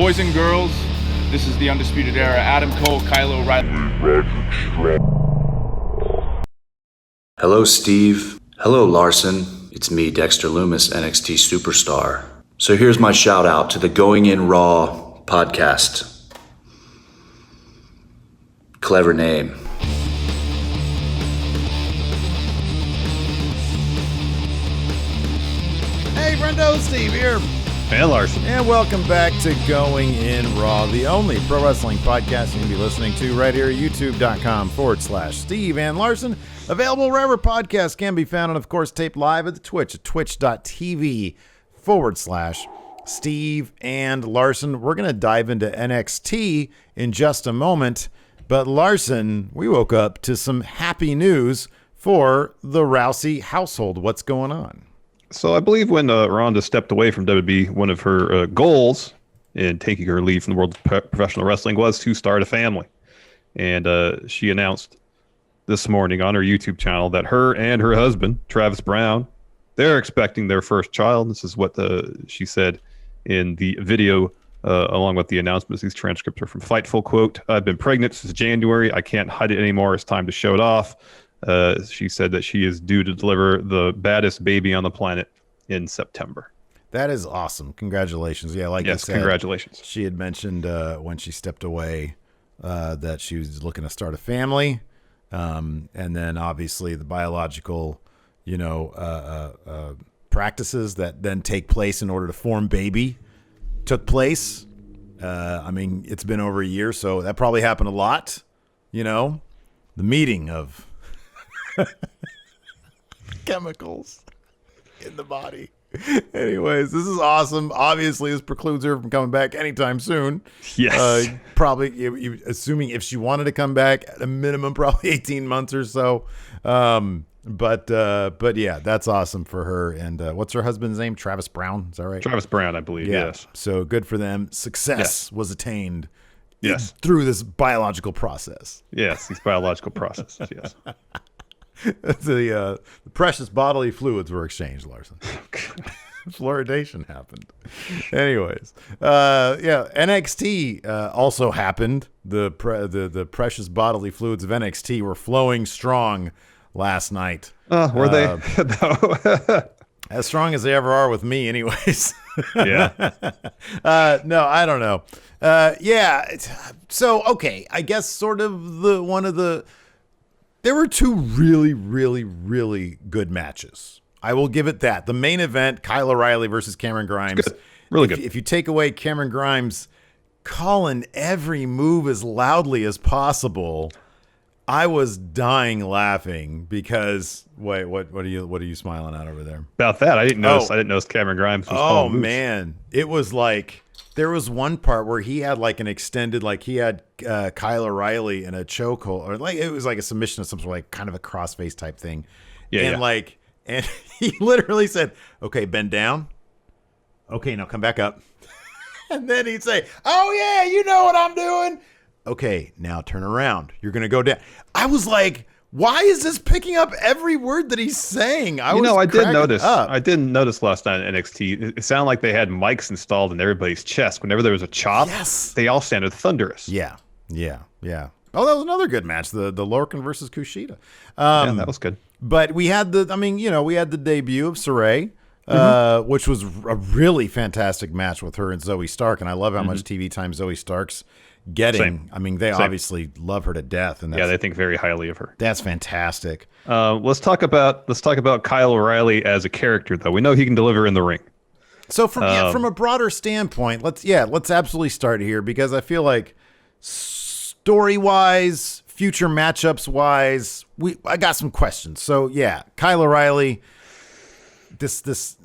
Boys and girls, this is the Undisputed Era. Adam Cole, Kyle O'Reilly. Hello, Steve. Hello, Larson. It's me, Dexter Lumis, NXT Superstar. So here's my shout out to the Going In Raw podcast. Clever name. Hey, Friendo, Steve here. And Larson. And welcome back to Going In Raw, the only pro wrestling podcast you can be listening to right here at youtube.com/Steve and Larson. Available wherever podcasts can be found, and of course taped live at the Twitch at twitch.tv/Steve and Larson. We're going to dive into NXT in just a moment, but Larson, we woke up to some happy news for the Rousey household. What's going on? So I believe when Ronda stepped away from WWE, one of her goals in taking her leave from the world of professional wrestling was to start a family. And she announced this morning on her YouTube channel that her and her husband, Travis Brown, they're expecting their first child. This is what she said in the video along with the announcements. These transcripts are from Fightful. Quote, "I've been pregnant since January. I can't hide it anymore. It's time to show it off." She said that she is due to deliver the baddest baby on the planet in September. That is awesome. Congratulations. Yeah, like you said, congratulations. She had mentioned when she stepped away that she was looking to start a family. And then obviously the biological, practices that then take place in order to form baby took place. It's been over a year, so that probably happened a lot. The meeting of chemicals in the body. Anyways, this is awesome. Obviously, this precludes her from coming back anytime soon. Yes. Probably, assuming if she wanted to come back, at a minimum, probably 18 months or so. But yeah, that's awesome for her. And what's her husband's name? Travis Brown. Is that right? Travis Brown, I believe. Yeah. Yes. So good for them. Success was attained. Yes. Through this biological process. Yes, these biological processes. Yes. The precious bodily fluids were exchanged, Larson. Fluoridation happened. Anyways, NXT also happened. The precious bodily fluids of NXT were flowing strong last night. Were they? As strong as they ever are with me, anyways. Yeah. No, I don't know. So, okay, I guess sort of there were two really, really, really good matches. I will give it that. The main event, Kyle O'Reilly versus Cameron Grimes. Good. Really good. If you take away Cameron Grimes calling every move as loudly as possible, I was dying laughing because what are you smiling at over there? About that, I didn't notice Cameron Grimes was calling moves. Man, it was like there was one part where he had like an extended, like he had Kyle O'Reilly in a chokehold, or like it was like a submission of some sort, like kind of a crossface type thing. And he literally said, "Okay, bend down. Okay, now come back up." And then he'd say, "Oh yeah, you know what I'm doing. Okay, now turn around. You're going to go down." I was like, why is this picking up every word that he's saying? I didn't notice last night in NXT. It sounded like they had mics installed in everybody's chest. Whenever there was a chop, they all sounded thunderous. Yeah. Oh, that was another good match. The Lorcan versus Kushida. Yeah, that was good. But we had the debut of Sarray, which was a really fantastic match with her and Zoey Stark. And I love how much TV time Zoey Stark's getting. Same. I mean, they obviously love her to death, and they think very highly of her. That's fantastic. Let's talk about Kyle O'Reilly as a character, though. We know he can deliver in the ring. So from a broader standpoint, let's absolutely start here, because I feel like story wise, future matchups wise, I got some questions. So yeah, Kyle O'Reilly. This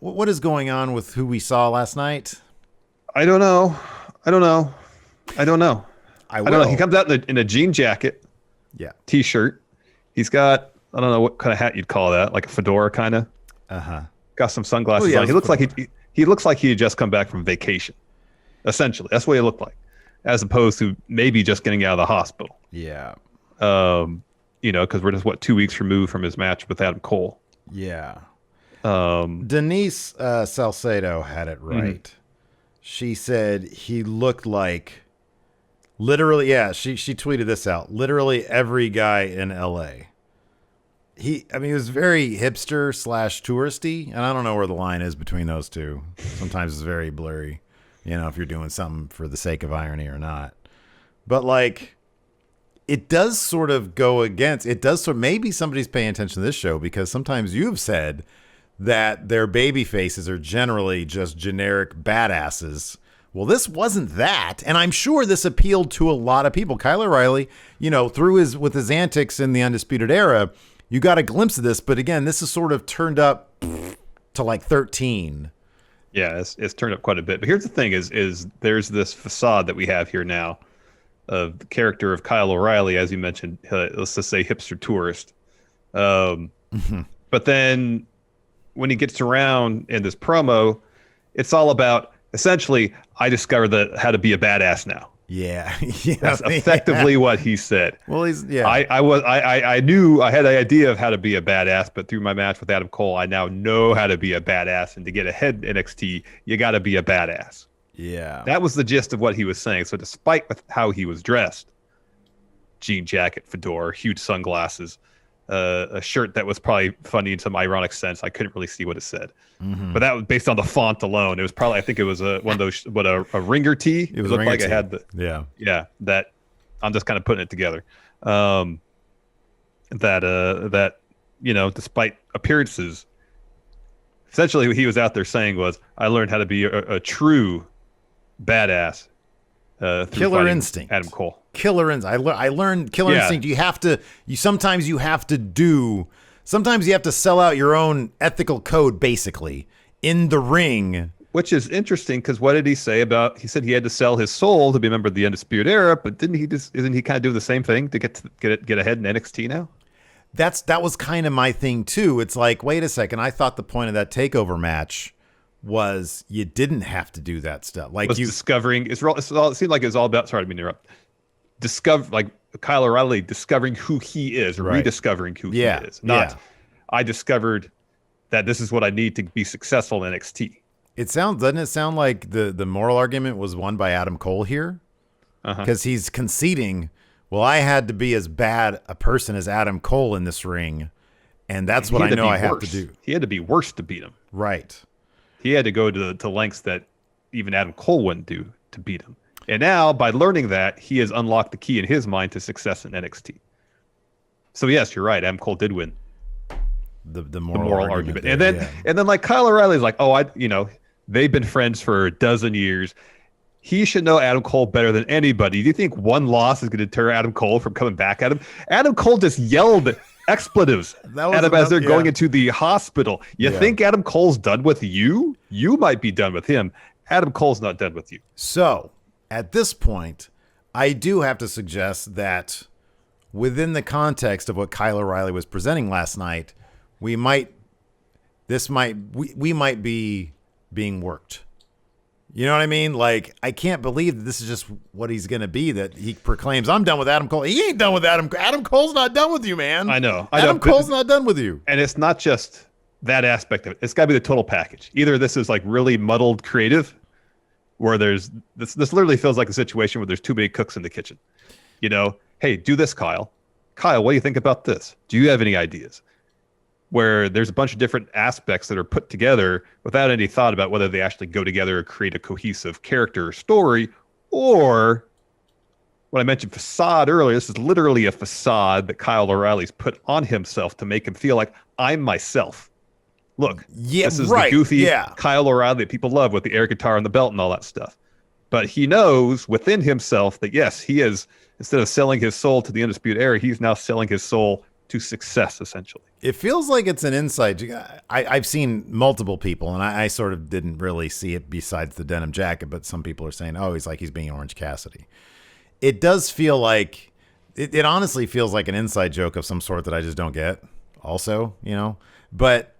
what is going on with who we saw last night? I don't know. I don't know. He comes out in a jean jacket, t-shirt. He's got, I don't know what kind of hat you'd call that, like a fedora kind of. Got some sunglasses on. He looks like he had just come back from vacation. Essentially, that's what he looked like, as opposed to maybe just getting out of the hospital. Yeah. Because we're just 2 weeks removed from his match with Adam Cole. Yeah. Denise Salcedo had it right. She said he looked like literally, yeah, she tweeted this out. Literally every guy in LA. He was very hipster / touristy, and I don't know where the line is between those two. Sometimes it's very blurry, if you're doing something for the sake of irony or not. But like, it does sort of go against, maybe somebody's paying attention to this show, because sometimes you've said that their baby faces are generally just generic badasses. Well, this wasn't that, and I'm sure this appealed to a lot of people. Kyle O'Reilly, with his antics in the Undisputed Era, you got a glimpse of this, but again, this is sort of turned up to like 13. Yeah, it's turned up quite a bit. But here's the thing: is there's this facade that we have here now of the character of Kyle O'Reilly, as you mentioned. Let's just say hipster tourist. But then when he gets around in this promo, it's all about essentially, I discovered how to be a badass now. Yeah, that's effectively what he said. Well, I knew I had the idea of how to be a badass, but through my match with Adam Cole, I now know how to be a badass. And to get ahead in NXT, you got to be a badass. Yeah, that was the gist of what he was saying. So, despite how he was dressed, jean jacket, fedora, huge sunglasses, a shirt that was probably funny in some ironic sense. I couldn't really see what it said, but that was based on the font alone. It was probably, I think it was one of those, a ringer tee. It looked like tee. it had the that. I'm just kind of putting it together. That despite appearances, essentially what he was out there saying was, I learned how to be a true badass. Killer instinct. Adam Cole. Killer instinct. I learned killer instinct. Sometimes you have to sell out your own ethical code, basically, in the ring. Which is interesting, because what did he say about? He said he had to sell his soul to be a member of the Undisputed Era, but isn't he kind of doing the same thing to get ahead in NXT now? That was kind of my thing too. It's like, wait a second, I thought the point of that takeover match was you didn't have to do that stuff. Like discovering. It seemed like it was all about. Sorry to interrupt. Like Kyle O'Reilly discovering who he is, rediscovering who he is. I discovered that this is what I need to be successful in NXT. Doesn't it sound like the moral argument was won by Adam Cole here? Because he's conceding, well, I had to be as bad a person as Adam Cole in this ring, and that's what I know I have to do. He had to be worse to beat him. Right. He had to go to lengths that even Adam Cole wouldn't do to beat him. And now, by learning that, he has unlocked the key in his mind to success in NXT. So yes, you're right. Adam Cole did win the moral argument. There, and then like Kyle O'Reilly's like, they've been friends for a dozen years. He should know Adam Cole better than anybody. Do you think one loss is going to deter Adam Cole from coming back at him? Adam Cole just yelled expletives at him as they're going into the hospital. You think Adam Cole's done with you? You might be done with him. Adam Cole's not done with you. So, at this point, I do have to suggest that within the context of what Kyle O'Reilly was presenting last night, we might be being worked. You know what I mean? Like, I can't believe that this is just what he's going to be, that he proclaims, I'm done with Adam Cole. He ain't done with Adam. Adam Cole's not done with you, man. I know. Adam Cole's not done with you. And it's not just that aspect of it. It's got to be the total package. Either this is like really muddled creative, where there's this literally feels like a situation where there's too many cooks in the kitchen. Hey, do this, Kyle. Kyle, what do you think about this? Do you have any ideas? Where there's a bunch of different aspects that are put together without any thought about whether they actually go together or create a cohesive character or story, or when I mentioned facade earlier, this is literally a facade that Kyle O'Reilly's put on himself to make him feel like, I'm myself. Look, this is the goofy Kyle O'Reilly that people love with the air guitar and the belt and all that stuff. But he knows within himself that, yes, he is, instead of selling his soul to the Undisputed Era, he's now selling his soul to success, essentially. It feels like it's an inside. I've seen multiple people, and I sort of didn't really see it besides the denim jacket, but some people are saying, oh, he's being Orange Cassidy. It does feel like, it honestly feels like an inside joke of some sort that I just don't get also, But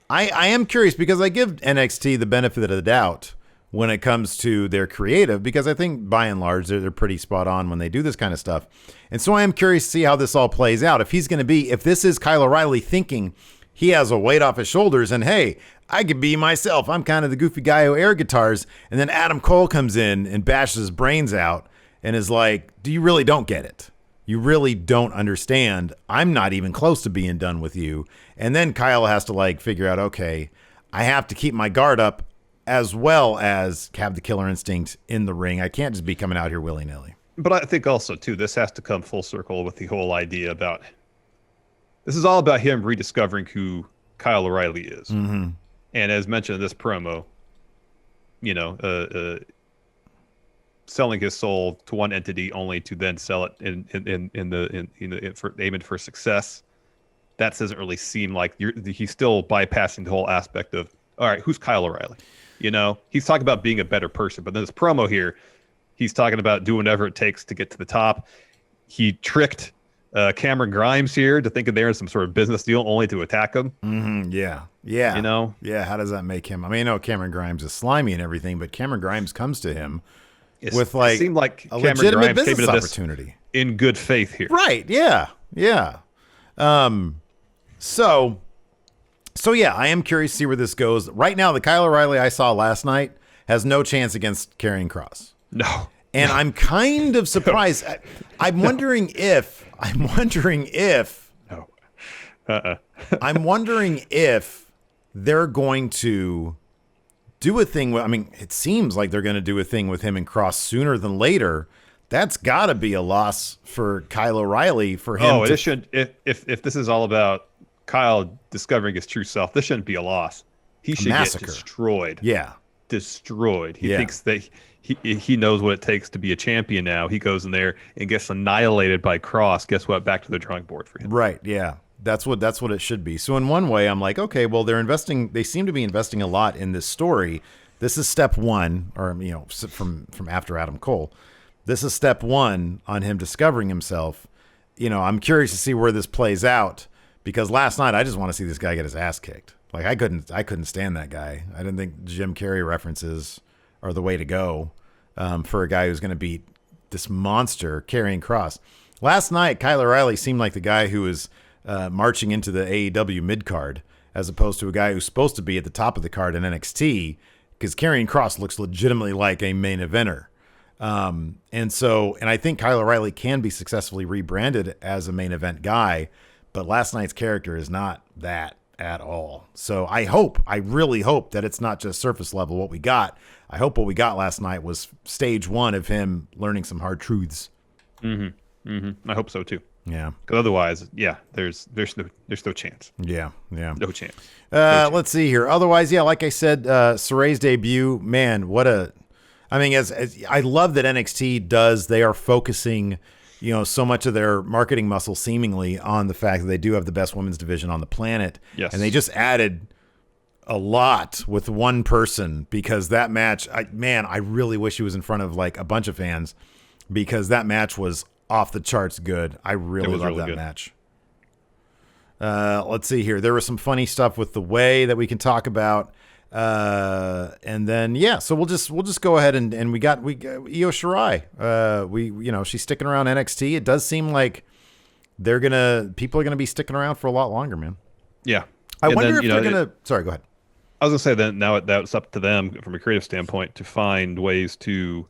I am curious, because I give NXT the benefit of the doubt when it comes to their creative, because I think by and large they're pretty spot on when they do this kind of stuff. And so I am curious to see how this all plays out. If this is Kyle O'Reilly thinking he has a weight off his shoulders, and hey, I could be myself. I'm kind of the goofy guy who air guitars. And then Adam Cole comes in and bashes his brains out and is like, you really don't get it. You really don't understand. I'm not even close to being done with you. And then Kyle has to like figure out, okay, I have to keep my guard up as well as have the killer instinct in the ring. I can't just be coming out here willy-nilly. But I think also, too, this has to come full circle with the whole idea about this is all about him rediscovering who Kyle O'Reilly is. Mm-hmm. And as mentioned in this promo, selling his soul to one entity only to then sell it for aiming for success. That doesn't really seem like he's still bypassing the whole aspect of, all right, who's Kyle O'Reilly? He's talking about being a better person, but then this promo here, he's talking about doing whatever it takes to get to the top. He tricked Cameron Grimes here to thinking they're in some sort of business deal only to attack him. Mm-hmm. Yeah. Yeah. How does that make him? I mean, I know Cameron Grimes is slimy and everything, but Cameron Grimes comes to him with like it seemed like a Cameron legitimate Grimes business came into opportunity in good faith here. Right. Yeah. Yeah. So yeah, I am curious to see where this goes. Right now, the Kyle O'Reilly I saw last night has no chance against Karrion Kross. No. And I'm kind of surprised. I'm wondering if I'm wondering if they're going to do a thing with, I mean, it seems like they're going to do a thing with him and Kross sooner than later. That's got to be a loss for Kyle O'Reilly for him. This should, if this is all about Kyle discovering his true self, this shouldn't be a loss. He should get destroyed. Yeah. Destroyed. He thinks that he knows what it takes to be a champion now. He goes in there and gets annihilated by Kross. Guess what? Back to the drawing board for him. Right. Yeah. That's what it should be. So in one way, I'm like, okay, well, they seem to be investing a lot in this story. This is step one, or, from after Adam Cole. This is step one on him discovering himself. I'm curious to see where this plays out, because last night I just want to see this guy get his ass kicked. Like I couldn't stand that guy. I didn't think Jim Carrey references are the way to go for a guy who's going to beat this monster Karrion Kross. Last night, Kyle O'Reilly seemed like the guy who was marching into the AEW mid-card, as opposed to a guy who's supposed to be at the top of the card in NXT, because Karrion Kross looks legitimately like a main eventer. And I think Kyle O'Reilly can be successfully rebranded as a main event guy, but last night's character is not that at all. So I really hope that it's not just surface level what we got. I hope what we got last night was stage one of him learning some hard truths. Mm-hmm. Mm-hmm. I hope so too. Yeah. Because otherwise, there's no chance. Yeah. No chance. Let's see here. Otherwise, like I said, Sarray's debut, man, as I love that NXT does, they are focusing, so much of their marketing muscle seemingly on the fact that they do have the best women's division on the planet. Yes. And they just added a lot with one person, because that match, I really wish he was in front of like a bunch of fans, because that match was off the charts good. I really love that match. Let's see here. There was some funny stuff with the way that we can talk about. And then, so we'll just go ahead and we got Io Shirai. She's sticking around NXT. It does seem like people are going to be sticking around for a lot longer, man. Yeah. I wonder if they're going to, sorry, go ahead. I was going to say that now that's up to them from a creative standpoint to find ways to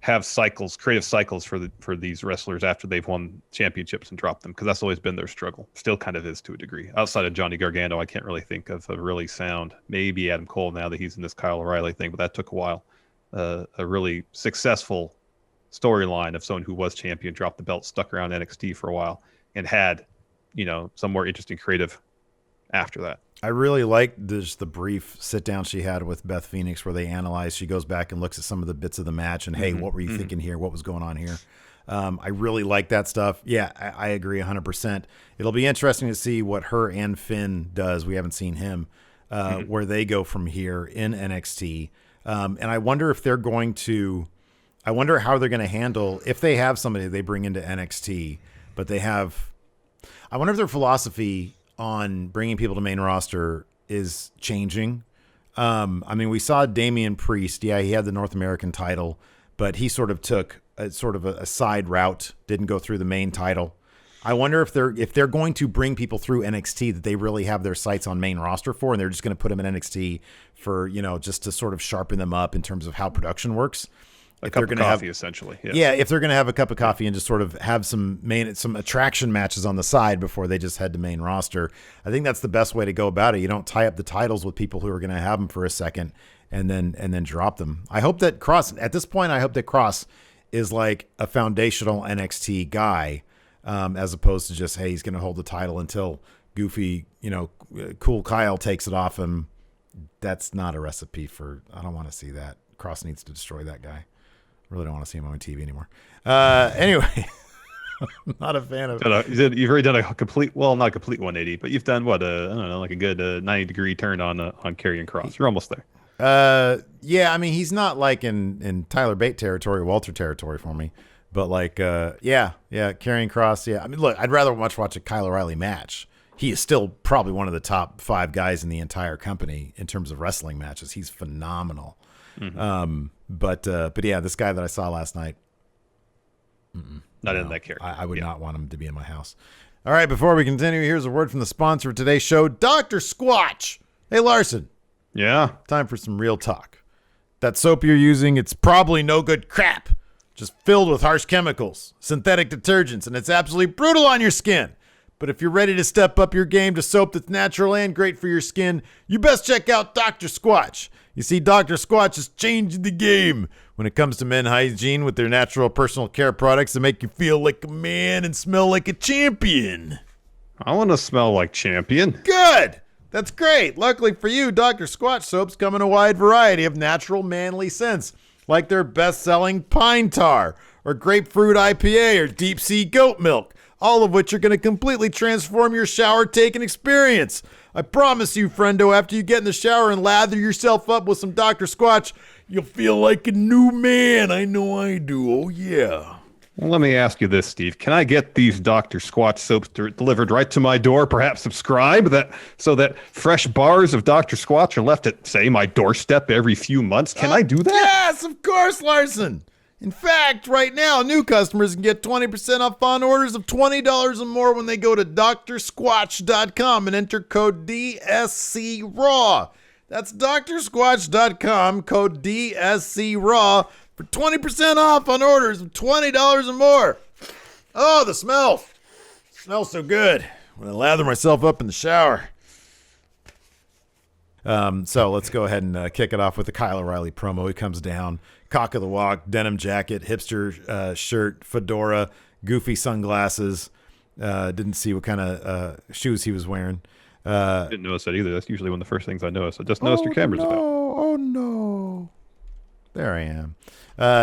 have creative cycles for these wrestlers after they've won championships and dropped them, because that's always been their struggle. Still kind of is to a degree. Outside of Johnny Gargano, I can't really think of a really sound. Maybe Adam Cole now that he's in this Kyle O'Reilly thing, but that took a while. A really successful storyline of someone who was champion, dropped the belt, stuck around NXT for a while, and had some more interesting creative after that. I really liked the brief sit down she had with Beth Phoenix, where they analyze. She goes back and looks at some of the bits of the match and, hey, what were you thinking here? What was going on here? I really like that stuff. Yeah, I agree 100%. It'll be interesting to see what her and Finn does. We haven't seen him, where they go from here in NXT. And I wonder if I wonder how they're going to handle, if they have somebody they bring into NXT, but I wonder if their philosophy on bringing people to main roster is changing. We saw Damian Priest. Yeah, he had the North American title, but he sort of took a side route, didn't go through the main title. I wonder if they're going to bring people through NXT that they really have their sights on main roster for, and they're just going to put them in NXT for, just to sort of sharpen them up in terms of how production works. If they're going to have essentially, if they're going to have a cup of coffee and just sort of have some attraction matches on the side before they just head to main roster, I think that's the best way to go about it. You don't tie up the titles with people who are going to have them for a second and then drop them. I hope that Cross is like a foundational NXT guy, as opposed to just, hey, he's going to hold the title until goofy, cool Kyle takes it off him. That's not a recipe for. I don't want to see that. Cross needs to destroy that guy. Really don't want to see him on TV anymore. Anyway, I'm not a fan of. You've already done a complete, well, not a complete 180, but you've done what? I don't know, like a good 90-degree turn on Karrion Kross. You're almost there. Yeah. I mean, he's not like in Tyler Bate territory or Walter territory for me, but like, Karrion Kross. Yeah. I mean, look, I'd rather watch a Kyle O'Reilly match. He is still probably one of the top 5 guys in the entire company in terms of wrestling matches. He's phenomenal. Mm-hmm. But yeah, this guy that I saw last night, not in that character. I would not want him to be in my house. All right, before we continue, here's a word from the sponsor of today's show, Dr. Squatch. Hey, Larson. Yeah? Time for some real talk. That soap you're using, it's probably no good crap. Just filled with harsh chemicals, synthetic detergents, and it's absolutely brutal on your skin. But if you're ready to step up your game to soap that's natural and great for your skin, you best check out Dr. Squatch. You see, Dr. Squatch is changing the game when it comes to men hygiene with their natural personal care products that make you feel like a man and smell like a champion. I want to smell like champion. Good! That's great. Luckily for you, Dr. Squatch soaps come in a wide variety of natural manly scents, like their best-selling Pine Tar, or Grapefruit IPA, or Deep Sea Goat Milk, all of which are going to completely transform your shower-taking experience. I promise you, friendo, after you get in the shower and lather yourself up with some Dr. Squatch, you'll feel like a new man. I know I do. Oh, yeah. Well, let me ask you this, Steve. Can I get these Dr. Squatch soaps delivered right to my door? Perhaps subscribe so that fresh bars of Dr. Squatch are left at, say, my doorstep every few months. Can I do that? Yes, of course, Larson. In fact, right now, new customers can get 20% off on orders of $20 or more when they go to drsquatch.com and enter code DSCRAW. That's drsquatch.com, code DSCRAW for 20% off on orders of $20 or more. Oh, the smell. It smells so good when I lather myself up in the shower. So let's go ahead and kick it off with the Kyle O'Reilly promo. He comes down, cock of the walk, denim jacket, hipster shirt, fedora, goofy sunglasses. Didn't see what kind of shoes he was wearing. Didn't notice that either. That's usually one of the first things I notice. I just noticed your camera's about. Oh, no. There I am.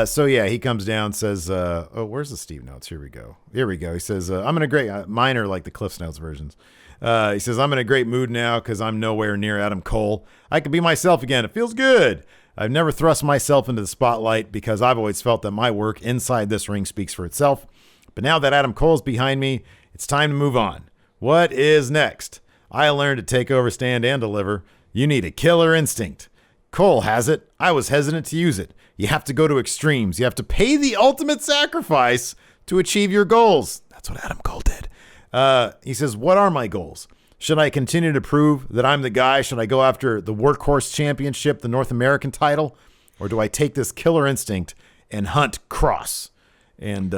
So, yeah, he comes down, says, where's the Steve Notes? Here we go. He says, I'm in a great, mine are like the Cliff's Notes versions. He says, I'm in a great mood now because I'm nowhere near Adam Cole. I can be myself again. It feels good. I've never thrust myself into the spotlight because I've always felt that my work inside this ring speaks for itself. But now that Adam Cole's behind me, it's time to move on. What is next? I learned to take over, stand, and deliver. You need a killer instinct. Cole has it. I was hesitant to use it. You have to go to extremes. You have to pay the ultimate sacrifice to achieve your goals. That's what Adam Cole did. He says, what are my goals? Should I continue to prove that I'm the guy? Should I go after the Workhorse Championship, the North American title? Or do I take this killer instinct and hunt Cross? And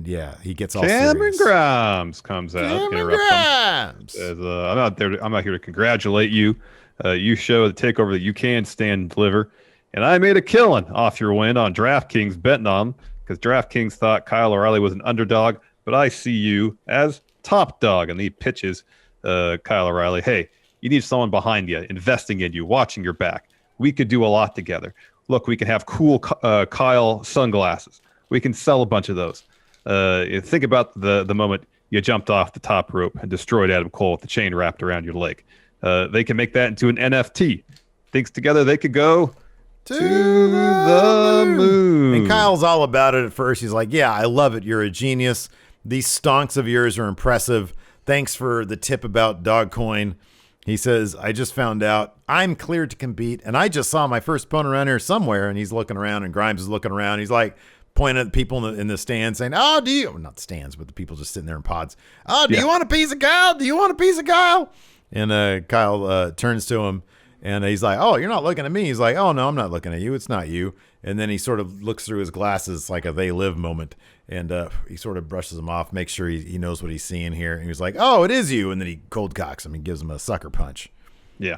yeah, he gets all Cameron serious. Grimes comes out. Cameron Grimes. I'm out here to congratulate you. You show the takeover that you can stand and deliver. And I made a killing off your win on DraftKings betting on him because DraftKings thought Kyle O'Reilly was an underdog, but I see you as top dog. And he pitches Kyle O'Reilly, hey, you need someone behind you, investing in you, watching your back. We could do a lot together. Look, we can have cool Kyle sunglasses. We can sell a bunch of those. Think about the moment you jumped off the top rope and destroyed Adam Cole with the chain wrapped around your leg. They can make that into an NFT. Thinks together they could go to the moon. And Kyle's all about it at first. He's like, yeah, I love it. You're a genius. These stonks of yours are impressive. Thanks for the tip about Dogcoin. He says, I just found out I'm cleared to compete, and I just saw my first opponent around here somewhere, and he's looking around, and Grimes is looking around. He's like, pointing at people in the stands saying, "Oh, do you?" Not stands, but the people just sitting there in pods. "Oh, do you want a piece of Kyle? Do you want a piece of Kyle?" And Kyle turns to him, and he's like, "Oh, you're not looking at me." He's like, "Oh, no, I'm not looking at you. It's not you." And then he sort of looks through his glasses like a "they live" moment, and he sort of brushes them off, makes sure he knows what he's seeing here. And he's like, "Oh, it is you." And then he cold cocks him and gives him a sucker punch. Yeah.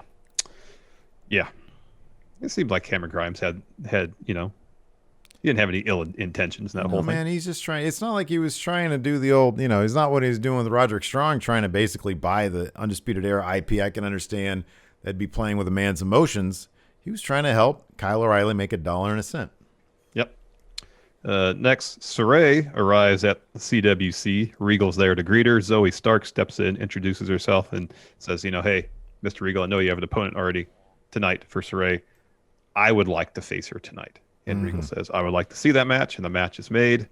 It seemed like Cameron Grimes had he didn't have any ill intentions in that whole thing. Man, he's just trying. It's not like he was trying to do the old, it's not what he was doing with Roderick Strong, trying to basically buy the Undisputed Era IP. I can understand that'd be playing with a man's emotions. He was trying to help Kyle O'Reilly make $1.01. Yep. Next, Sarray arrives at the CWC. Regal's there to greet her. Zoey Stark steps in, introduces herself, and says, "Hey, Mr. Regal, I know you have an opponent already tonight for Sarray. I would like to face her tonight." And Regal says, "I would like to see that match," and the match is made.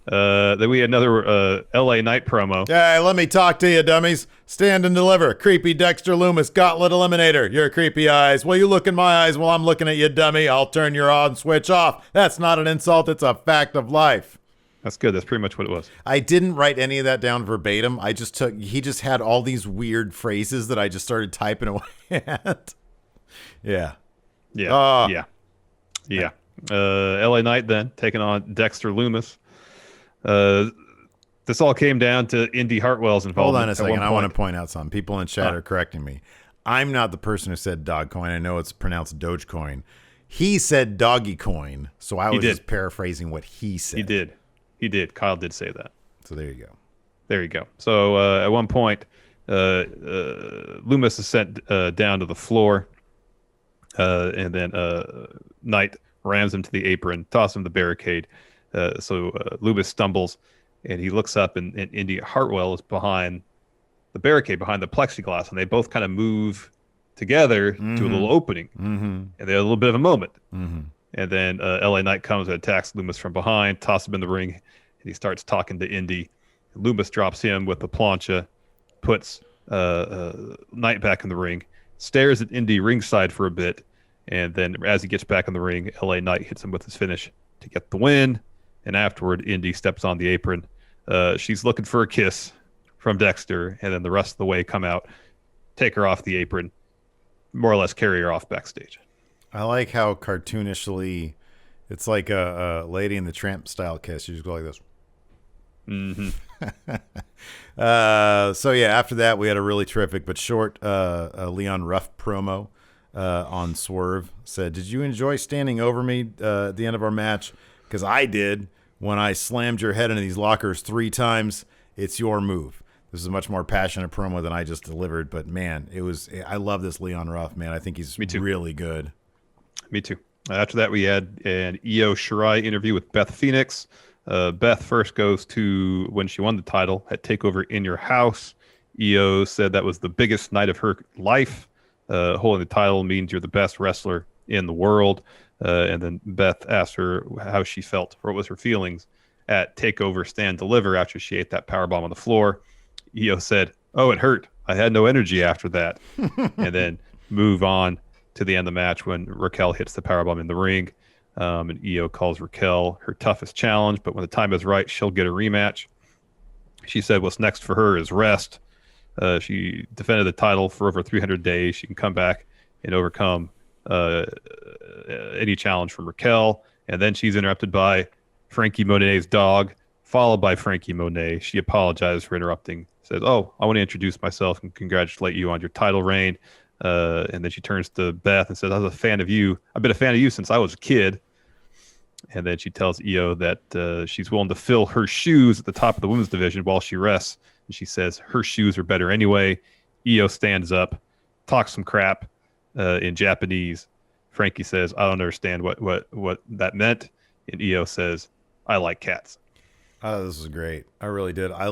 Then we had another LA Knight promo. Hey, let me talk to you, dummies. Stand and deliver. Creepy Dexter Lumis, Gauntlet Eliminator. Your creepy eyes. Will you look in my eyes while I'm looking at you, dummy? I'll turn your on switch off. That's not an insult. It's a fact of life. That's good. That's pretty much what it was. I didn't write any of that down verbatim. He just had all these weird phrases that I just started typing away at. Yeah. Yeah. LA Knight then taking on Dexter Lumis. This all came down to Indy Hartwell's involvement. Hold on a second. I want to point out something. People in chat are correcting me. I'm not the person who said Dogcoin. I know it's pronounced Dogecoin. He said Doggy Coin, so I was just paraphrasing what he said. He did. Kyle did say that. So there you go. So at one point, Lumis is sent down to the floor, and then Knight rams him to the apron, tosses him the barricade. So Lumis stumbles, and he looks up, and Indy Hartwell is behind the barricade, behind the plexiglass, and they both kind of move together to a little opening, and they have a little bit of a moment. And then LA Knight comes and attacks Lumis from behind, tosses him in the ring, and he starts talking to Indy. Lumis drops him with the plancha, puts Knight back in the ring, stares at Indy ringside for a bit, and then as he gets back in the ring, LA Knight hits him with his finish to get the win. And afterward, Indy steps on the apron. She's looking for a kiss from Dexter, and then the rest of the way come out, take her off the apron, more or less carry her off backstage. I like how cartoonishly it's like a Lady in the Tramp style kiss. You just go like this. So yeah, after that we had a really terrific but short Leon Ruff promo on Swerve. Said, "Did you enjoy standing over me at the end of our match? Because I did when I slammed your head into these lockers 3 times. It's your move." This is a much more passionate promo than I just delivered, but man, I love this Leon Ruff, man. I think he's really good. Me too. After that, we had an Io Shirai interview with Beth Phoenix. Beth first goes to when she won the title at TakeOver in Your House. Io said that was the biggest night of her life. Holding the title means you're the best wrestler in the world. And then Beth asked her how she felt, or what was her feelings at TakeOver Stand Deliver after she ate that powerbomb on the floor. Io said, "Oh, it hurt. I had no energy after that." And then move on to the end of the match when Raquel hits the powerbomb in the ring. And Io calls Raquel her toughest challenge, but when the time is right, she'll get a rematch. She said what's next for her is rest. She defended the title for over 300 days. She can come back and overcome any challenge from Raquel. And then she's interrupted by Frankie Monet's dog, followed by Frankie Monet. She apologizes for interrupting, says, "Oh, I want to introduce myself and congratulate you on your title reign." And then she turns to Beth and says, "I was a fan of you. I've been a fan of you since I was a kid." And then she tells Io that she's willing to fill her shoes at the top of the women's division while she rests. And she says her shoes are better anyway. Io stands up, talks some crap in Japanese. Frankie says, "I don't understand what that meant." And Io says, "I like cats." Oh, this is great. I really did. I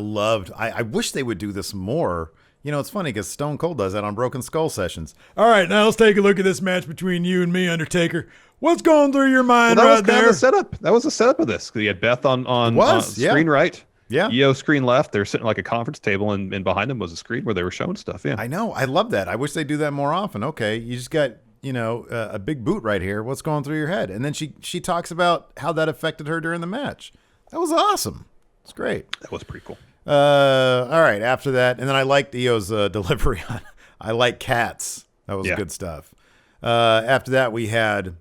wish they would do this more. It's funny because Stone Cold does that on Broken Skull sessions. "All right, now let's take a look at this match between you and me, Undertaker. What's going through your mind right there?" That was kind of the setup. That was the setup of this. You had Beth on screen right. Yeah. Io screen left. They're sitting like a conference table, and behind them was a screen where they were showing stuff. Yeah. I know. I love that. I wish they do that more often. Okay, you just got, a big boot right here. What's going through your head? And then she talks about how that affected her during the match. That was awesome. It's great. That was pretty cool. All right. After that, and then I liked Io's delivery on I like cats. That was good stuff. After that, we had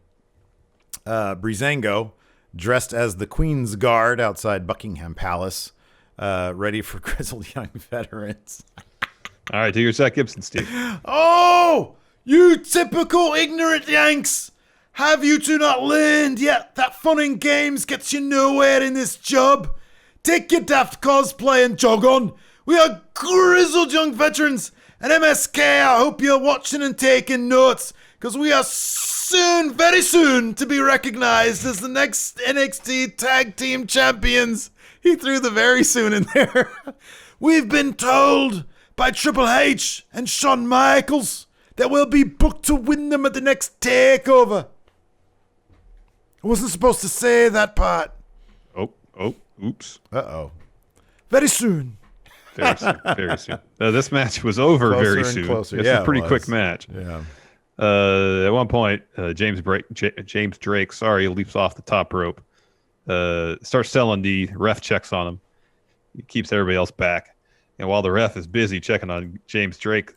Breezango dressed as the Queen's Guard outside Buckingham Palace, ready for grizzled young veterans. All right, do your Zach Gibson, Steve. Oh, you typical ignorant Yanks! Have you two not learned yet that fun and games gets you nowhere in this job? Take your daft cosplay and jog on. We are grizzled young veterans. And MSK, I hope you're watching and taking notes, because we are soon, very soon, to be recognized as the next NXT Tag Team Champions. He threw the very soon in there. We've been told by Triple H and Shawn Michaels that we'll be booked to win them at the next takeover. I wasn't supposed to say that part. Oops. Uh-oh. Very soon. Very soon. Very soon. This match was over very soon. Closer. It's a pretty quick match. Yeah. At one point, James Drake, leaps off the top rope, starts selling the ref checks on him. He keeps everybody else back. And while the ref is busy checking on James Drake,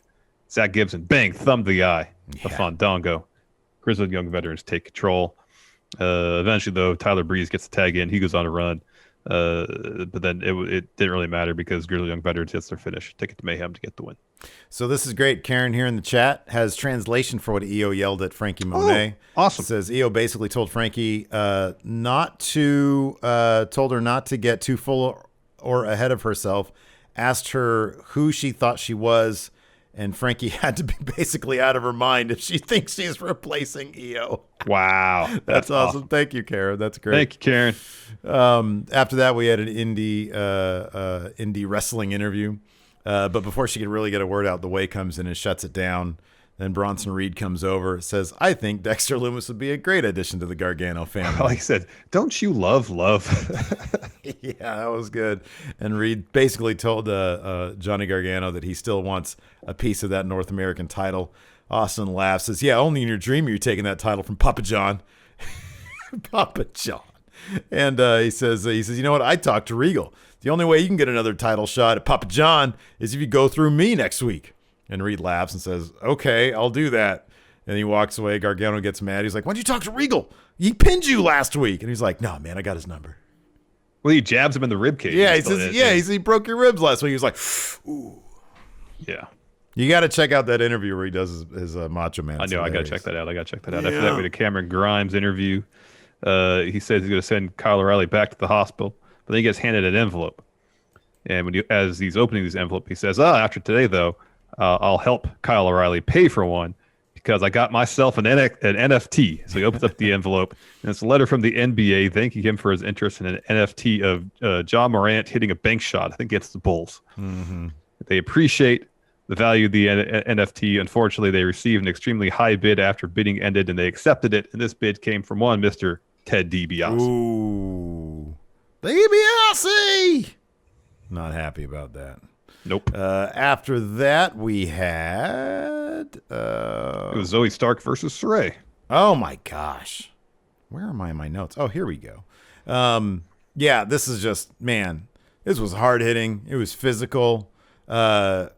Zach Gibson, bang, thumb to the eye. A fandango. Grizzled young veterans take control. Eventually, though, Tyler Breeze gets the tag in. He goes on a run. But then it didn't really matter because Grizzled Young Veterans gets their finish. Take it to Mayhem to get the win. So this is great. Karen here in the chat has translation for what EO yelled at Frankie Monet. Oh, awesome. It says EO basically told Frankie told her not to get too full or ahead of herself, asked her who she thought she was, and Frankie had to be basically out of her mind if she thinks she's replacing EO. Wow. That's awesome. Thank you, Karen. That's great. Thank you, Karen. After that, we had an indie wrestling interview. But before she could really get a word out, the Way comes in and shuts it down. Then Bronson Reed comes over, says, I think Dexter Lumis would be a great addition to the Gargano family. Like I said, don't you love? Yeah, that was good. And Reed basically told Johnny Gargano that he still wants a piece of that North American title. Austin laughs, says, yeah, only in your dream are you taking that title from Papa John. Papa John. And he says, you know what? I talked to Regal. The only way you can get another title shot at Papa John is if you go through me next week. And Reed laughs and says, okay, I'll do that. And he walks away. Gargano gets mad. He's like, why'd you talk to Regal? He pinned you last week. And he's like, no, man, I got his number. Well, he jabs him in the rib cage. Yeah, he says, he broke your ribs last week. He was like, ooh. Yeah. You got to check out that interview where he does his Macho Man. I know. I got to check that out. After that, we had a Cameron Grimes interview. He says he's going to send Kyle O'Reilly back to the hospital, but then he gets handed an envelope. And as he's opening this envelope, he says, after today, though, I'll help Kyle O'Reilly pay for one because I got myself an NFT. So he opens up the envelope, and it's a letter from the NBA thanking him for his interest in an NFT of John Morant hitting a bank shot, I think against the Bulls. Mm-hmm. They appreciate the value of the NFT. Unfortunately, they received an extremely high bid after bidding ended, and they accepted it. And this bid came from one Mr. Ted DiBiase. Ooh. DiBiase! Not happy about that. Nope. After that, we had... it was Zoey Stark versus Sarray. Oh, my gosh. Where am I in my notes? Oh, here we go. Yeah, this is just... Man, this was hard-hitting. It was physical. I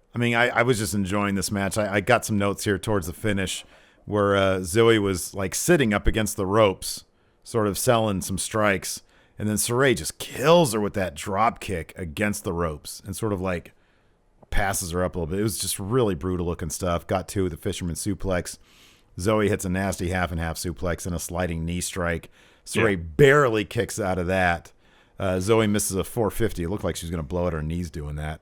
was just enjoying this match. I got some notes here towards the finish where Zoey was, like, sitting up against the ropes, sort of selling some strikes. And then Sarray just kills her with that drop kick against the ropes and sort of like passes her up a little bit. It was just really brutal looking stuff. Got two with the fisherman suplex. Zoey hits a nasty half and half suplex and a sliding knee strike. Sarray barely kicks out of that. Zoey misses a 450. It looked like she was going to blow out her knees doing that.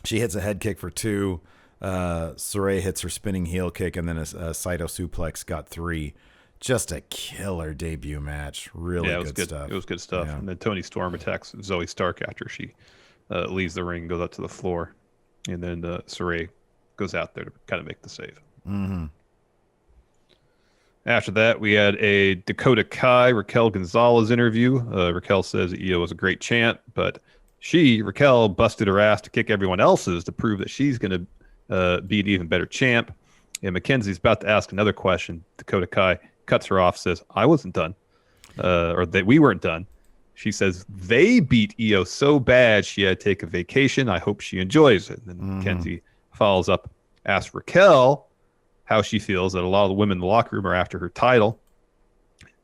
She hits a head kick for two. Sarray hits her spinning heel kick and then a Saito suplex, got three. Just a killer debut match. Really good stuff. It was good stuff. Yeah. And then Tony Storm attacks Zoey Stark after she leaves the ring, goes up to the floor. And then Sarray goes out there to kind of make the save. Mm-hmm. After that, we had a Dakota Kai, Raquel Gonzalez interview. Raquel says EO was a great chant, but Raquel, busted her ass to kick everyone else's to prove that she's going to be an even better champ. And Mackenzie's about to ask another question. Dakota Kai cuts her off, says, I wasn't done. Or that we weren't done. She says, they beat Io so bad she had to take a vacation. I hope she enjoys it. And then Mackenzie follows up, asks Raquel how she feels that a lot of the women in the locker room are after her title.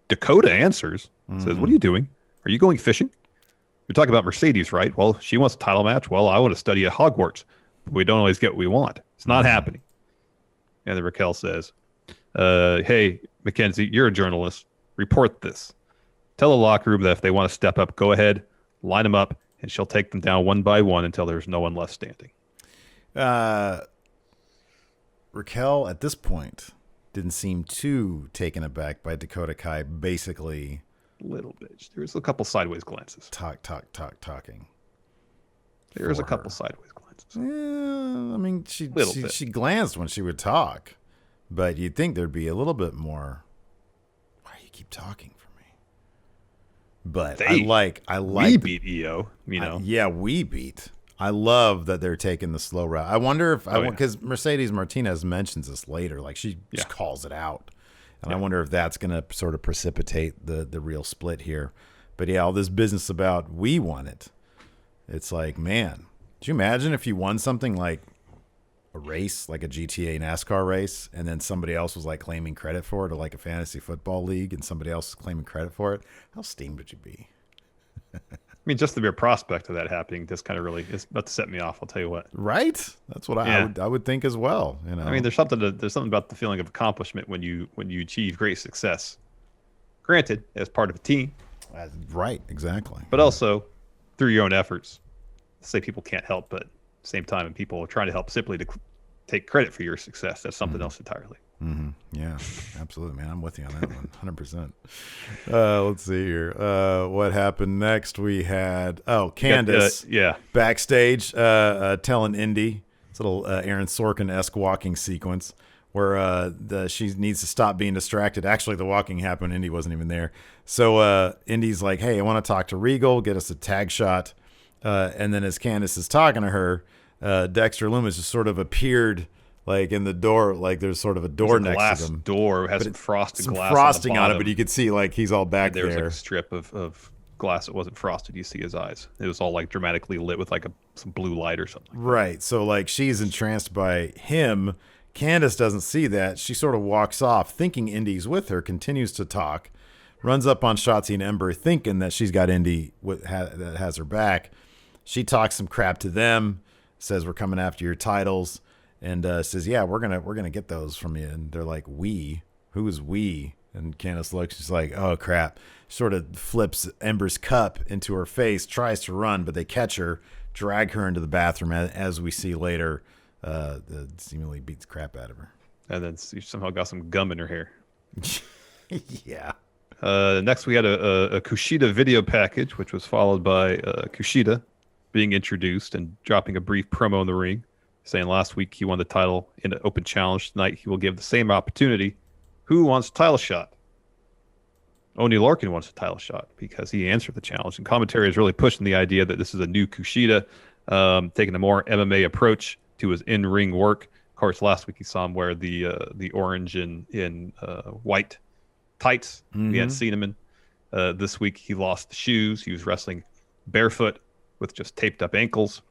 Dakota answers, says, what are you doing? Are you going fishing? You're talking about Mercedes, right? Well, she wants a title match. Well, I want to study at Hogwarts. But we don't always get what we want. It's not happening. And then Raquel says, hey, Mackenzie, you're a journalist. Report this. Tell the locker room that if they want to step up, go ahead, line them up, and she'll take them down one by one until there's no one left standing. Raquel, at this point, didn't seem too taken aback by Dakota Kai basically... A little bit. There's a couple sideways glances. Talking. There's a couple sideways glances. Yeah, I mean, she glanced when she would talk, but you'd think there'd be a little bit more. Why do you keep talking for me? But I like. We beat EO. You know. Yeah, we beat. I love that they're taking the slow route. I wonder if because Mercedes Martinez mentions this later, like she just calls it out. And I wonder if that's going to sort of precipitate the real split here. But yeah, all this business about we won it. It's like, man, could you imagine if you won something like a race, like a GTA NASCAR race, and then somebody else was like claiming credit for it, or like a fantasy football league and somebody else is claiming credit for it? How steamed would you be? I mean, just the mere prospect of that happening just kind of really is about to set me off. I'll tell you what. Right? That's what I would think as well. You know. I mean, there's something about the feeling of accomplishment when you achieve great success. Granted, as part of a team. Right. Exactly. But also through your own efforts. Say people can't help, but at the same time, and people are trying to help simply to take credit for your success. That's something else entirely. Mm-hmm. Yeah, absolutely, man. I'm with you on that one, 100%. Let's see here. What happened next? We had Candace, backstage, telling Indy, this little Aaron Sorkin-esque walking sequence where she needs to stop being distracted. Actually, the walking happened. Indy wasn't even there. So Indy's like, "Hey, I want to talk to Regal. Get us a tag shot." And then as Candace is talking to her, Dexter Lumis just sort of appeared. Like in the door, like there's sort of a door next to them. Door has some frosted glass, frosting on it, but you could see like he's all back there. There's like a strip of glass that wasn't frosted. You see his eyes. It was all like dramatically lit with like some blue light or something. Right. So like she's entranced by him. Candace doesn't see that. She sort of walks off, thinking Indy's with her. Continues to talk, runs up on Shotzi and Ember, thinking that she's got Indy that has her back. She talks some crap to them. Says we're coming after your titles. And says, yeah, we're gonna get those from you. And they're like, we? Who is we? And Candace looks, she's like, oh, crap. Sort of flips Ember's cup into her face, tries to run, but they catch her, drag her into the bathroom, as we see later. Seemingly beats the crap out of her. And then she somehow got some gum in her hair. Yeah. Next, we had a Kushida video package, which was followed by Kushida being introduced and dropping a brief promo in the ring, saying last week he won the title in an open challenge. Tonight he will give the same opportunity. Who wants a title shot? Oney Lorcan wants a title shot because he answered the challenge. And commentary is really pushing the idea that this is a new Kushida, taking a more MMA approach to his in-ring work. Of course, last week he saw him wear the orange in white tights. Mm-hmm. We hadn't seen him in. This week he lost the shoes. He was wrestling barefoot with just taped up ankles.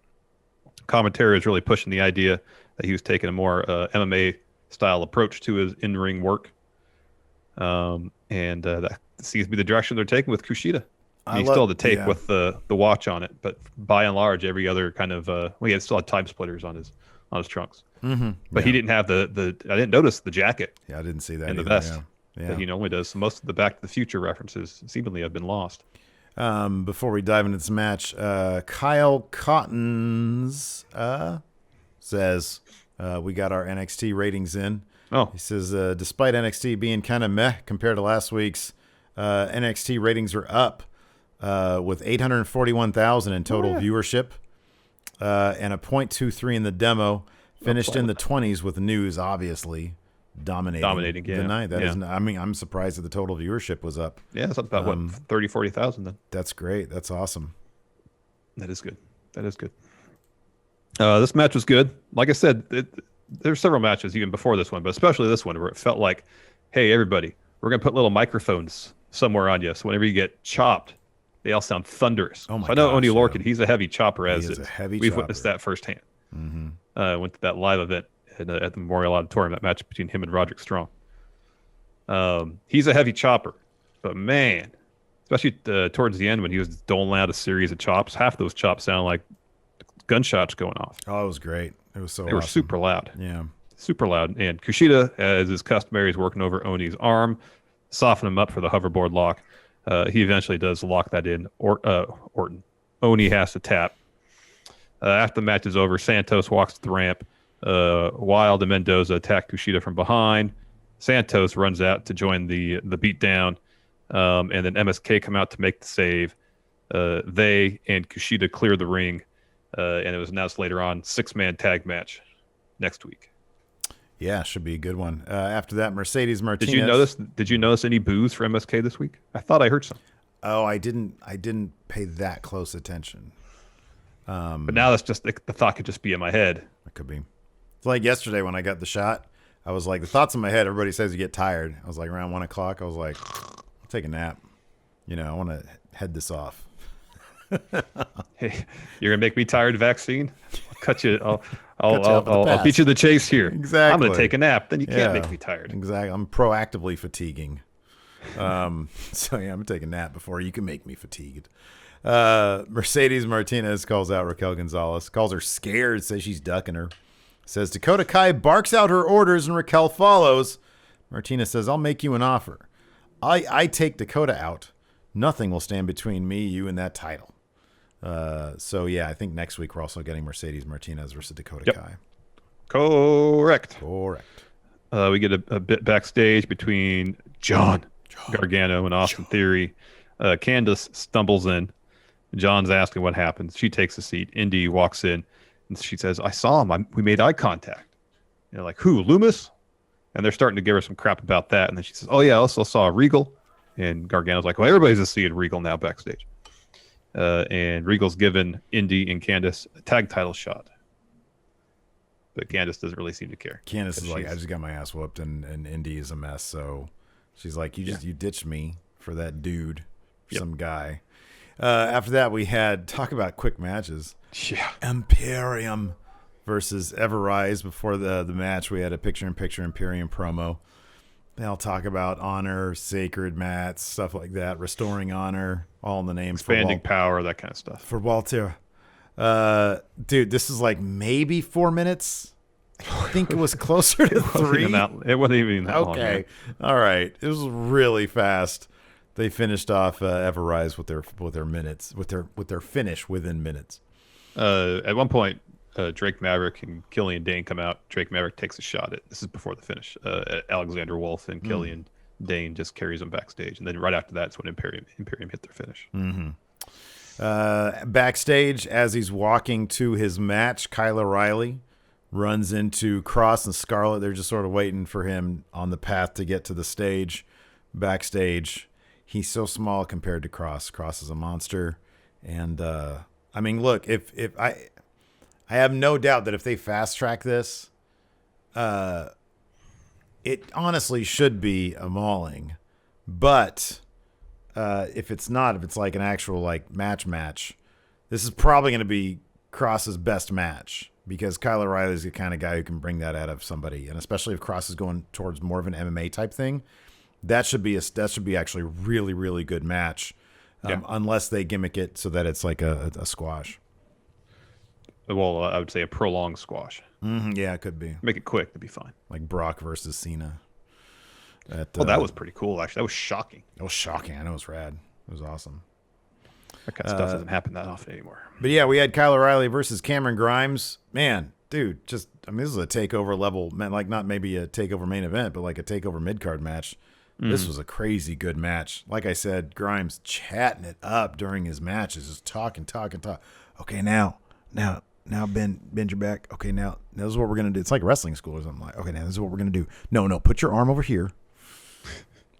Commentary is really pushing the idea that he was taking a more MMA style approach to his in-ring work. And that seems to be the direction they're taking with Kushida. He still had the tape with the watch on it, but by and large, every other kind of he still had time splitters on his trunks. Mm-hmm. But he didn't have the I didn't notice the jacket. Yeah, I didn't see that. And the vest that he normally does. So most of the Back to the Future references seemingly have been lost. Before we dive into this match, Kyle Cottons says we got our NXT ratings in. Oh. He says, despite NXT being kind of meh compared to last week's, NXT ratings are up with 841,000 in total viewership and a .23 in the demo. Finished in the 20s with news, obviously. Dominating the night. That is, I mean, I'm surprised that the total viewership was up. Yeah, it's up about 30, 40,000 then. That's great. That's awesome. That is good. This match was good. Like I said, there's several matches even before this one, but especially this one where it felt like, hey, everybody, we're going to put little microphones somewhere on you. So whenever you get chopped, they all sound thunderous. Oh my I know gosh, Oney yeah. Lorcan, he's a heavy chopper He as is is. a heavy We've chopper. witnessed that firsthand. Mm-hmm. Went to that live event at the Memorial Auditorium, that match between him and Roderick Strong. He's a heavy chopper, but man, especially towards the end when he was doling out a series of chops, half those chops sound like gunshots going off. Oh, it was great. It was so They were awesome. super loud. Yeah. Super loud. And Kushida, as is customary, is working over Oney's arm, soften him up for the hoverboard lock. He eventually does lock that in. Orton. Oney has to tap. After the match is over, Santos walks to the ramp. Wild and Mendoza attack Kushida from behind. Santos runs out to join the beatdown. And then MSK come out to make the save. They and Kushida clear the ring. And it was announced later on, 6-man tag match next week. Yeah, should be a good one. After that, Mercedes Martinez. Did you notice any boos for MSK this week? I thought I heard some. Oh, I didn't pay that close attention. But now that's just the thought could just be in my head. It could be. It's like yesterday when I got the shot. I was like, the thoughts in my head. Everybody says you get tired. I was like, around 1 o'clock. I was like, I'll take a nap. I want to head this off. Hey, you're gonna make me tired, vaccine? I'll cut you. I'll I'll beat you to the chase here. Exactly. I'm gonna take a nap. Then you can't Yeah, make me tired. Exactly. I'm proactively fatiguing. So I'm gonna take a nap before you can make me fatigued. Mercedes Martinez calls out Raquel Gonzalez, calls her scared, says she's ducking her. Says Dakota Kai barks out her orders and Raquel follows. Martinez says, I'll make you an offer. I take Dakota out. Nothing will stand between me, you, and that title. So yeah, I think next week we're also getting Mercedes Martinez versus Dakota Kai. Correct. We get a bit backstage between John Gargano and Austin Theory. Candace stumbles in. John's asking what happens. She takes a seat. Indy walks in, and she says, I saw him. We made eye contact. Like, who, Lumis? And they're starting to give her some crap about that. And then she says, oh, yeah, I also saw Regal. And Gargano's like, well, everybody's just seeing Regal now backstage. And Regal's given Indy and Candace a tag title shot. But Candace doesn't really seem to care. Candace is like, I just got my ass whooped, and Indy is a mess. So she's like, you ditched me for that dude, some guy. After that, we had, talk about quick matches. Yeah. Imperium versus Everrise. Before the match, we had a picture-in-picture Imperium promo. They all talk about honor, sacred mats, stuff like that, restoring honor, all in the name expanding power, that kind of stuff. For Walter. Dude, this is like maybe 4 minutes. I think it was closer to 3. It wasn't even that long. Okay. All right. It was really fast. They finished off Everrise with their minutes, with their finish within minutes. At one point, Drake Maverick and Killian Dane come out. Drake Maverick takes a shot at, this is before the finish, Alexander Wolf, and Killian Dane just carries him backstage. And then right after that, it's when Imperium hit their finish. Backstage, as he's walking to his match, Kyle O'Reilly runs into Cross and Scarlett. They're just sort of waiting for him on the path to get to the stage. Backstage, he's so small compared to Cross. Cross is a monster. And, I mean, look, if I have no doubt that if they fast track this, it honestly should be a mauling. But if it's not, if it's like an actual like match, this is probably going to be Cross's best match, because Kyle O'Reilly is the kind of guy who can bring that out of somebody, and especially if Cross is going towards more of an MMA type thing, that should be actually a really, really good match, unless they gimmick it so that it's like a squash. Well, I would say a prolonged squash. Yeah, it could be. Make it quick to be fine. Like Brock versus Cena. That was pretty cool, actually. That was shocking. It was shocking. I know, it was rad. It was awesome. That kind of stuff doesn't happen that often anymore. But yeah, we had Kyle O'Reilly versus Cameron Grimes. Man, dude, this is a takeover level, like not maybe a takeover main event, but like a takeover mid-card match. This was a crazy good match. Like I said, Grimes chatting it up during his matches, just talking. Okay, now, bend your back. Okay, now this is what we're gonna do. It's like wrestling school or something. Like, okay, now this is what we're gonna do. No, put your arm over here.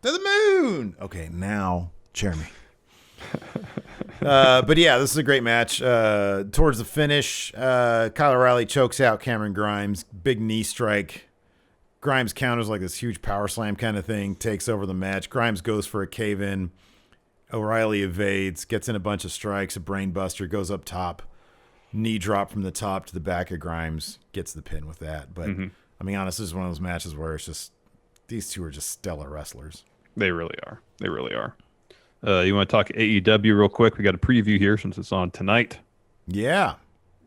To the moon. Okay, now chair me. But yeah, this is a great match. Towards the finish, Kyle O'Reilly chokes out Cameron Grimes. Big knee strike. Grimes counters like this huge power slam kind of thing. Takes over the match. Grimes goes for a cave-in. O'Reilly evades. Gets in a bunch of strikes. A brain buster. Goes up top. Knee drop from the top to the back of Grimes. Gets the pin with that. But, I mean, honestly, this is one of those matches where it's just, these two are just stellar wrestlers. They really are. They really are. You want to talk AEW real quick? We got a preview here since it's on tonight. Yeah.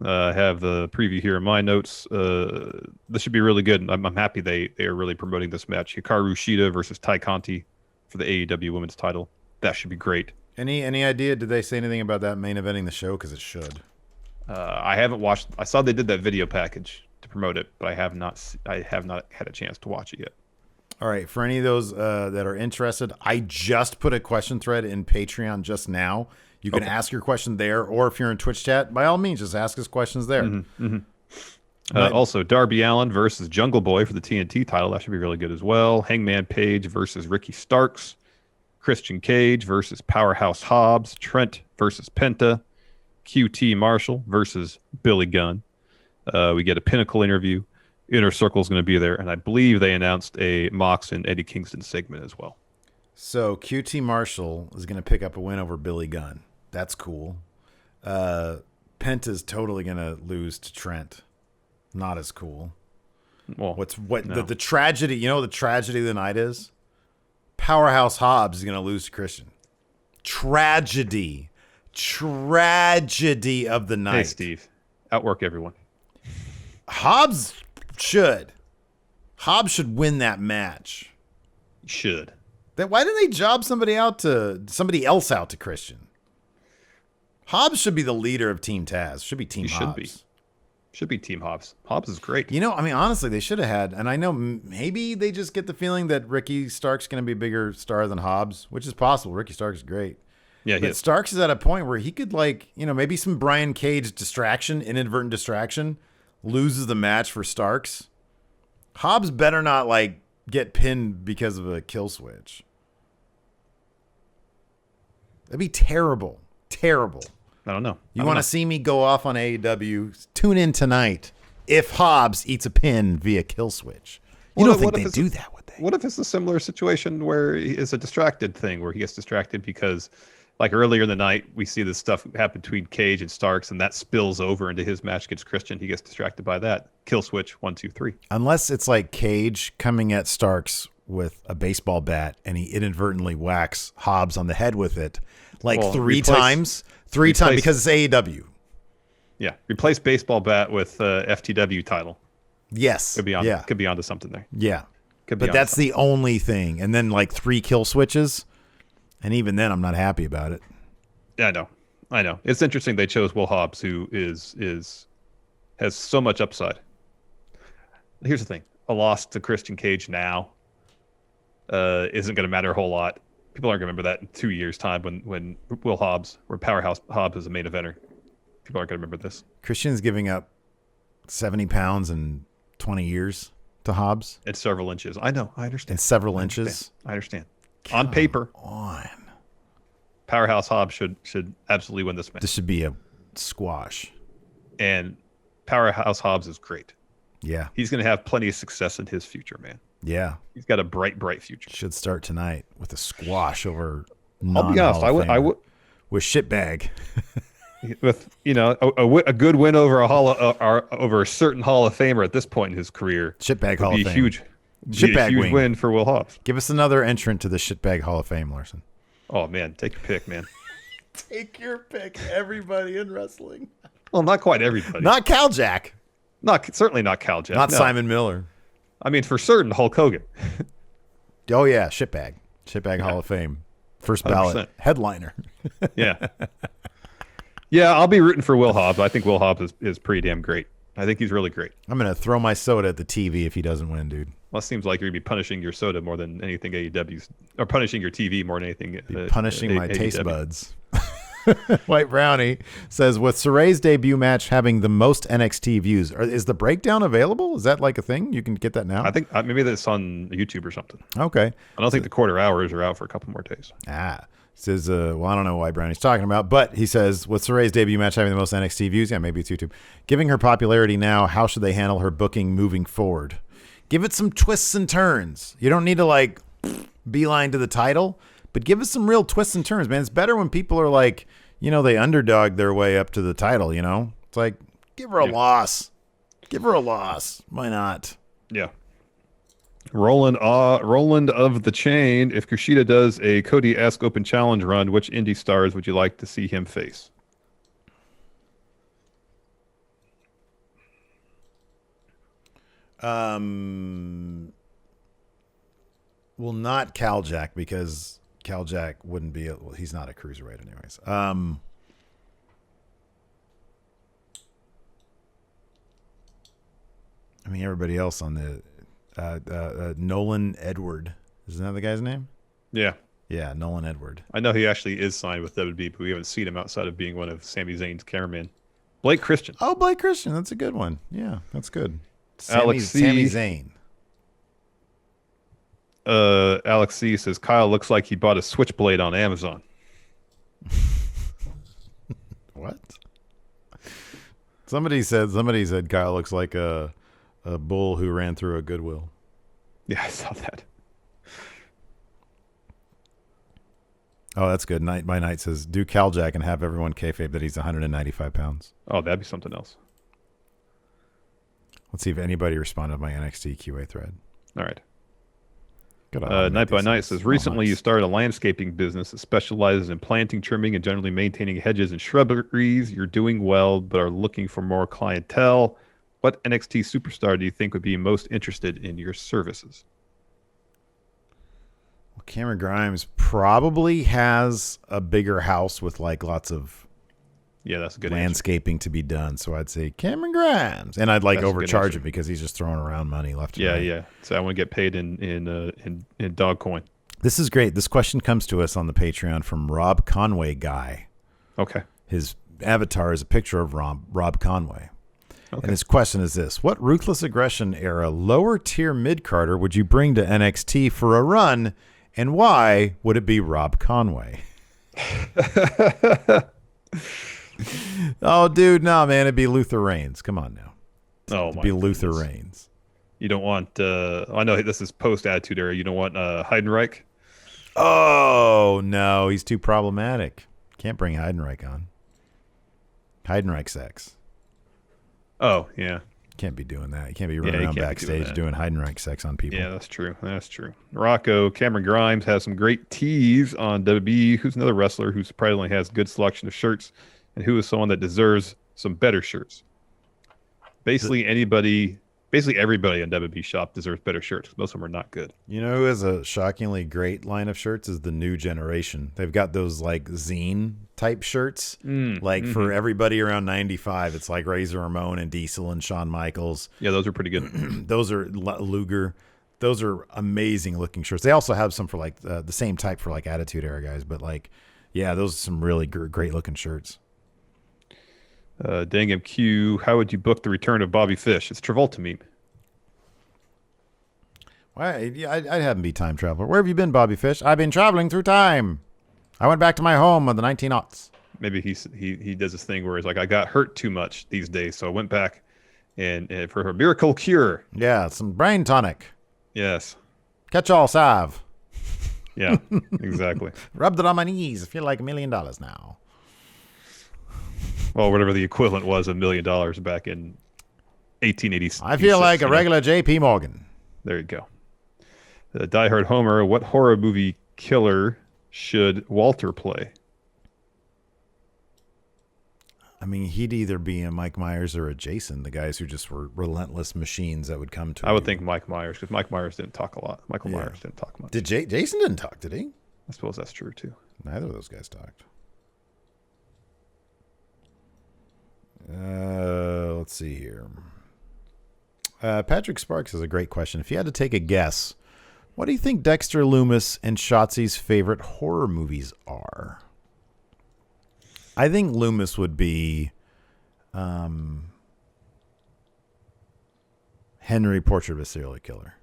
I have the preview here in my notes. This should be really good. I'm happy they are really promoting this match. Hikaru Shida versus Tai Conti for the AEW Women's title. That should be great. Any idea? Did they say anything about that main eventing the show? Because it should. I haven't watched. I saw they did that video package to promote it, but I have not had a chance to watch it yet. All right. For any of those that are interested, I just put a question thread in Patreon just now. You can ask your question there, or if you're in Twitch chat, by all means, just ask us questions there. Also, Darby Allin versus Jungle Boy for the TNT title. That should be really good as well. Hangman Page versus Ricky Starks. Christian Cage versus Powerhouse Hobbs. Trent versus Penta. QT Marshall versus Billy Gunn. We get a Pinnacle interview. Inner Circle is going to be there, and I believe they announced a Mox and Eddie Kingston segment as well. So QT Marshall is going to pick up a win over Billy Gunn. That's cool. Penta's totally going to lose to Trent. Not as cool. Well, the tragedy? You know what the tragedy of the night is? Powerhouse Hobbs is going to lose to Christian. Tragedy of the night. Hey, Steve, outwork everyone. Hobbs should win that match. Should. Why didn't they job somebody else out to Christian? Hobbs should be the leader of Team Taz. Should be Team Hobbs. Should be Team Hobbs. Hobbs is great. You know, I mean, honestly, they should have had, and I know maybe they just get the feeling that Ricky Starks going to be a bigger star than Hobbs, which is possible. Ricky Starks is great. Yeah, but Starks is at a point where he could, like, you know, maybe some Brian Cage inadvertent distraction, loses the match for Starks. Hobbs better not, like, get pinned because of a kill switch. That'd be terrible. Terrible. I don't know. You want to see me go off on AEW? Tune in tonight if Hobbs eats a pin via kill switch. You don't think they do that, would they? What if it's a similar situation where it's a distracted thing, where he gets distracted because, like, earlier in the night, we see this stuff happen between Cage and Starks, and that spills over into his match against Christian. He gets distracted by that. Kill switch, 1, 2, 3. Unless it's like Cage coming at Starks with a baseball bat, and he inadvertently whacks Hobbs on the head with it, like three times because it's AEW. Yeah, replace baseball bat with FTW title. Yes, could be onto something there. Yeah, but that's the only thing. And then like 3 kill switches, and even then, I'm not happy about it. Yeah, I know. It's interesting they chose Will Hobbs, who has so much upside. Here's the thing: a loss to Christian Cage now isn't going to matter a whole lot. People aren't going to remember that in 2 years' time when Will Hobbs or Powerhouse Hobbs is a main eventer. People aren't going to remember this. Christian's giving up 70 pounds in 20 years to Hobbs. It's several inches. I know. I understand. And several inches. I understand. On paper. On. Powerhouse Hobbs should absolutely win this match. This should be a squash. And Powerhouse Hobbs is great. Yeah. He's going to have plenty of success in his future, man. Yeah. He's got a bright future. Should start tonight with a squash over I'll be honest, I would with shitbag. With, you know, a good win over over a certain Hall of Famer at this point in his career. Shitbag Hall of Fame. Huge win for Will Hobbs. Give us another entrant to the Shitbag Hall of Fame, Larson. Oh man, take your pick, man. Take your pick, everybody in wrestling. Well, not quite everybody. Not Cal Jack. Certainly not Cal Jack. Not Simon Miller. I mean, for certain, Hulk Hogan. Oh yeah, Shitbag Hall of Fame, first ballot 100%. Headliner. Yeah. Yeah, I'll be rooting for Will Hobbs. I think Will Hobbs is pretty damn great. I think he's really great. I'm going to throw my soda at the TV if he doesn't win, dude. Well, it seems like you're going to be punishing your soda more than anything AEW's, or punishing your TV more than anything. Punishing my taste buds. White Brownie says, with Sarray's debut match having the most NXT views, is the breakdown available? Is that like a thing? You can get that now? I think maybe that's on YouTube or something. Okay. I don't think the quarter hours are out for a couple more days. Says, well, I don't know why Brownie's talking about, but he says, with Sarray's debut match having the most NXT views, yeah, maybe it's YouTube. Giving her popularity now, how should they handle her booking moving forward? Give it some twists and turns. You don't need to like beeline to the title, but give us some real twists and turns, man. It's better when people are like, you know, they underdog their way up to the title, you know? It's like, give her a loss. Give her a loss. Why not? Yeah. Roland of the Chain. If Kushida does a Cody-esque open challenge run, which indie stars would you like to see him face? Well, not Caljack, because Caljack wouldn't be. Well, he's not a cruiserweight, anyways. I mean, everybody else on the Nolan Edward. Isn't that the guy's name? Yeah. Yeah, Nolan Edward. I know he actually is signed with WWE, but we haven't seen him outside of being one of Sami Zayn's cameramen. Blake Christian. Oh, Blake Christian. That's a good one. Yeah, that's good. Alex C. Sami Zayn. Alex C says Kyle looks like he bought a switchblade on Amazon. What? Somebody said Kyle looks like a bull who ran through a Goodwill. Yeah, I saw that. Oh, that's good. Night by Night says, do Caljack and have everyone kayfabe that he's 195 pounds. Oh, that'd be something else. Let's see if anybody responded to my NXT QA thread. All right. Good Night by Night says, recently you started a landscaping business that specializes in planting, trimming, and generally maintaining hedges and shrubberies. You're doing well, but are looking for more clientele. What NXT superstar do you think would be most interested in your services? Well, Cameron Grimes probably has a bigger house with like lots of that's a good landscaping to be done. So I'd say Cameron Grimes, and I'd like That's overcharge it because he's just throwing around money left and right. Yeah. So I want to get paid in dog coin. This is great. This question comes to us on the Patreon from Rob Conway Guy. Okay. His avatar is a picture of Rob Conway. Okay. And his question is this: what Ruthless Aggression era lower tier mid carder would you bring to NXT for a run, and why would it be Rob Conway? Oh, dude, no, man, it'd be Luther Reigns. Come on now. It'd be Luther Reigns. You don't want, I know this is post-Attitude Era. You don't want Heidenreich? Oh, no, he's too problematic. Can't bring Heidenreich on. Heidenreich sex. Oh, yeah. Can't be doing that. You can't be running around backstage doing Heidenreich sex on people. Yeah, that's true. Rocco, Cameron Grimes has some great tees on WWE. Who's another wrestler who surprisingly has good selection of shirts, and who is someone that deserves some better shirts? Basically everybody on WWE shop deserves better shirts. Most of them are not good. You know who has a shockingly great line of shirts is the New Generation. They've got those like zine type shirts. For everybody around 95, it's like Razor Ramon and Diesel and Shawn Michaels. Yeah, those are pretty good. Those are Luger. Those are amazing looking shirts. They also have some for like the same type for like Attitude Era guys, but like, yeah, those are some really great looking shirts. Dang MQ, how would you book the return of Bobby Fish? It's Travolta meme. I'd have him be time traveler. Where have you been, Bobby Fish? I've been traveling through time. I went back to my home in the 1900s. Maybe he does this thing where he's like, I got hurt too much these days, so I went back and for her miracle cure. Yeah, some brain tonic. Yes. Catch all salve. Yeah, exactly. Rubbed it on my knees. I feel like $1 million now. Well, whatever the equivalent was of $1 million back in 1880. I feel like a regular J.P. Morgan. There you go. The diehard Homer, what horror movie killer should Walter play? I mean, he'd either be a Mike Myers or a Jason, the guys who just were relentless machines that would come to I would think Mike Myers, because Mike Myers didn't talk a lot. Myers didn't talk much. Did Jason didn't talk, did he? I suppose that's true, too. Neither of those guys talked. Let's see here. Patrick Sparks has a great question. If you had to take a guess, what do you think Dexter, Lumis, and Shotzi's favorite horror movies are? I think Lumis would be Henry, Portrait of a Serial Killer.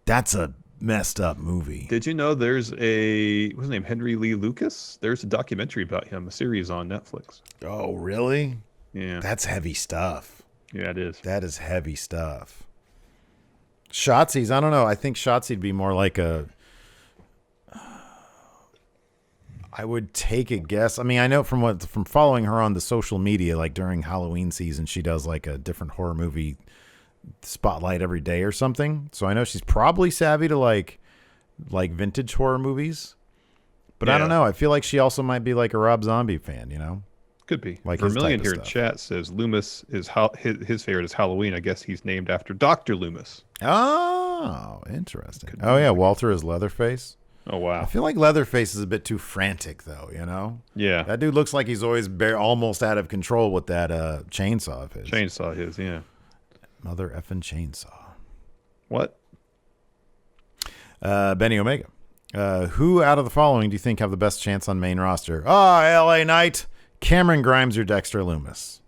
That's a messed up movie. Did you know there's what's his name? Henry Lee Lucas? There's a documentary about him, a series on Netflix. Oh, really? Yeah. That's heavy stuff. Yeah, it is. That is heavy stuff. Shotzi's, I don't know. I think Shotzi'd be more like I would take a guess. I mean, I know from following her on the social media, like during Halloween season, she does like a different horror movie spotlight every day or something. So I know she's probably savvy to like vintage horror movies. But I don't know. I feel like she also might be like a Rob Zombie fan, you know? Could be. Like Vermillion here in chat says Lumis is his favorite is Halloween. I guess he's named after Dr. Loomis. Oh, interesting. Oh, yeah. Walter is Leatherface. Oh, wow. I feel like Leatherface is a bit too frantic, though, you know? Yeah. That dude looks like he's always almost out of control with that chainsaw of his. Chainsaw his, yeah. Mother effing chainsaw. What? Benny Omega. Who out of the following do you think have the best chance on main roster? LA Knight, Cameron Grimes, or Dexter Lumis?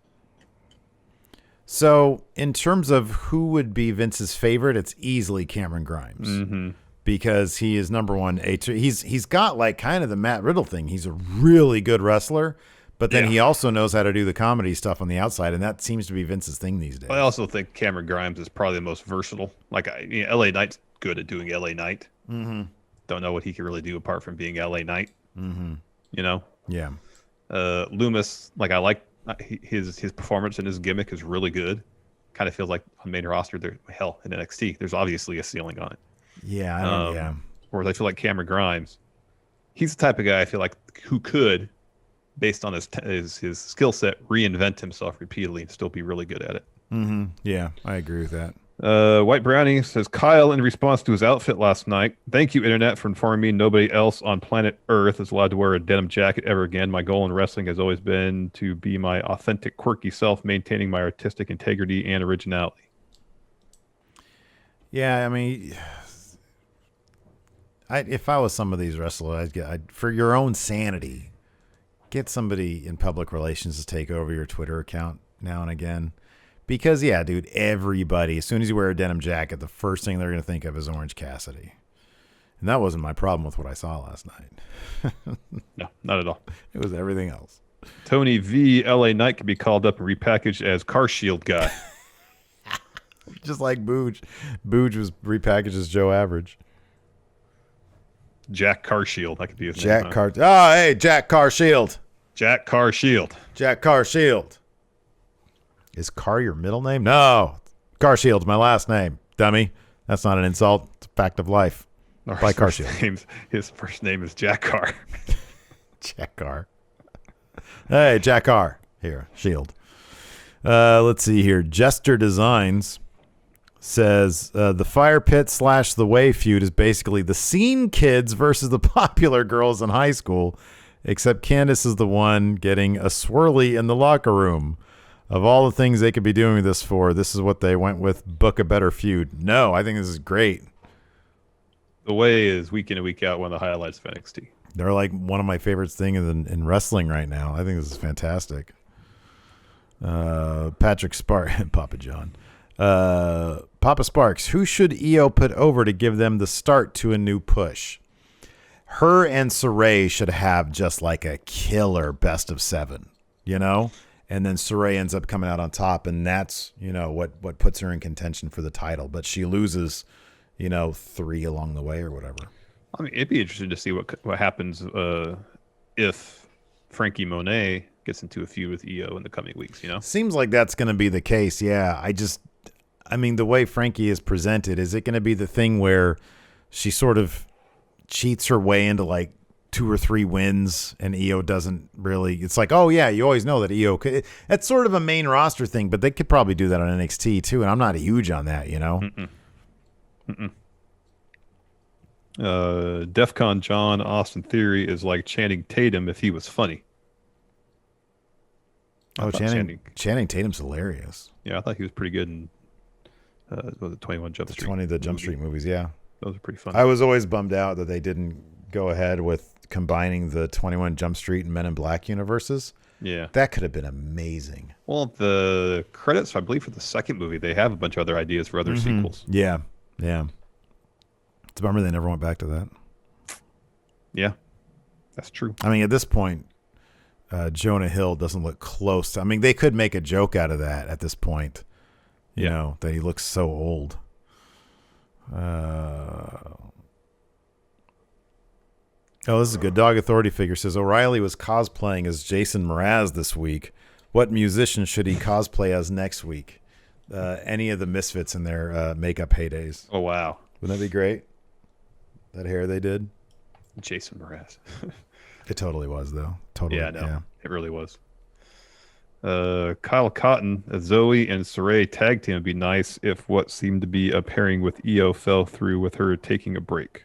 So, in terms of who would be Vince's favorite, it's easily Cameron Grimes. Mm-hmm. Because he is number one. He's got like kind of the Matt Riddle thing. He's a really good wrestler, but then he also knows how to do the comedy stuff on the outside, and that seems to be Vince's thing these days. I also think Cameron Grimes is probably the most versatile. Like, LA Knight's good at doing LA Knight. Mm-hmm. Don't know what he can really do apart from being LA Knight. Mm-hmm. You know? Yeah. Loomis, like I like his performance and his gimmick is really good. Kind of feels like on main roster, in NXT, there's obviously a ceiling on it. Yeah, Whereas I feel like Cameron Grimes, he's the type of guy I feel like who could, based on his skill set, reinvent himself repeatedly and still be really good at it. Mm-hmm. Yeah, I agree with that. White Brownie says, Kyle, in response to his outfit last night, thank you, Internet, for informing me nobody else on planet Earth is allowed to wear a denim jacket ever again. My goal in wrestling has always been to be my authentic, quirky self, maintaining my artistic integrity and originality. Yeah, I mean, if I was some of these wrestlers, I'd for your own sanity, get somebody in public relations to take over your Twitter account now and again. Because, yeah, dude, everybody, as soon as you wear a denim jacket, the first thing they're going to think of is Orange Cassidy. And that wasn't my problem with what I saw last night. No, not at all. It was everything else. Tony V. LA Knight can be called up and repackaged as Car Shield guy. Just like Booge. Booge was repackaged as Joe Average. Jack Car Shield. That could be his name. Jack Car. Oh, hey, Jack Car Shield. Jack Car Shield. Jack Car Shield. Is Car your middle name? No. Car Shield's my last name, dummy. That's not an insult. It's a fact of life. By Car Shield. His first name is Jack Car. Jack Car. Hey, Jack Car. Here, Shield. Let's see here. Jester Designs says the Fire Pit / The Way feud is basically the scene kids versus the popular girls in high school, except Candace is the one getting a swirly in the locker room. Of all the things they could be doing this for, this is what they went with. Book a better feud. No, I think this is great. The Way is week in and week out one of the highlights of NXT. They're like one of my favorite things in wrestling right now. I think this is fantastic. Patrick Sparks, Papa John. Papa Sparks, who should EO put over to give them the start to a new push? Her and Sarray should have just like a killer best of 7, you know? And then Sarray ends up coming out on top, and that's, you know, what puts her in contention for the title. But she loses, 3 along the way or whatever. I mean, it'd be interesting to see what happens if Frankie Monet gets into a feud with EO in the coming weeks, you know? Seems like that's going to be the case, yeah. I mean, the way Frankie is presented, is it going to be the thing where she sort of cheats her way into, like, 2 or 3 wins, and EO doesn't really. It's like, oh yeah, you always know that EO could. That's sort of a main roster thing, but they could probably do that on NXT too. And I'm not huge on that, you know. DEFCON John Austin Theory is like Channing Tatum if he was funny. Oh, Channing Tatum's hilarious. Yeah, I thought he was pretty good in was it 21 Jump Street? The Jump Street movies, yeah. Those are pretty fun. I was always bummed out that they didn't go ahead with combining the 21 Jump Street and Men in Black universes. Yeah. That could have been amazing. Well, the credits, I believe, for the second movie, they have a bunch of other ideas for other sequels. Yeah. Yeah. a bummer they never went back to that. Yeah, that's true. I mean, at this point, Jonah Hill doesn't look close. I mean, they could make a joke out of that at this point. You know, that he looks so old. This is a good. Dog Authority figure says O'Reilly was cosplaying as Jason Mraz this week. What musician should he cosplay as next week? Any of the Misfits in their makeup heydays. Oh, wow. Wouldn't that be great? That hair they did? Jason Mraz. It totally was, though. Totally. Yeah, no, yeah. It really was. Kyle Cotton, Zoey and Sarray tag team would be nice if what seemed to be a pairing with Io fell through with her taking a break.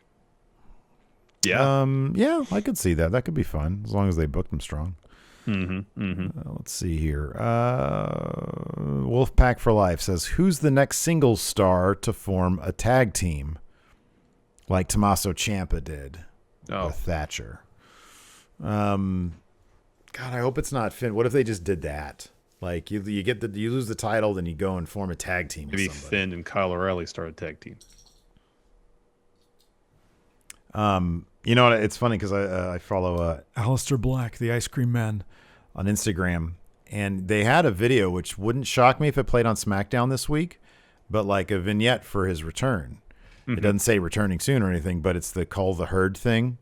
Yeah. Yeah, I could see that. That could be fun as long as they booked them strong. Let's see here. Wolfpack for Life says, who's the next singles star to form a tag team like Tommaso Ciampa did with Thatcher? God, I hope it's not Finn. What if they just did that? Like you lose the title, then you go and form a tag team. Maybe Finn and Kyle O'Reilly start a tag team. You know what? It's funny because I follow Aleister Black, the Ice Cream Man, on Instagram, and they had a video which wouldn't shock me if it played on SmackDown this week, but like a vignette for his return. It doesn't say returning soon or anything, but it's the Call the Herd thing.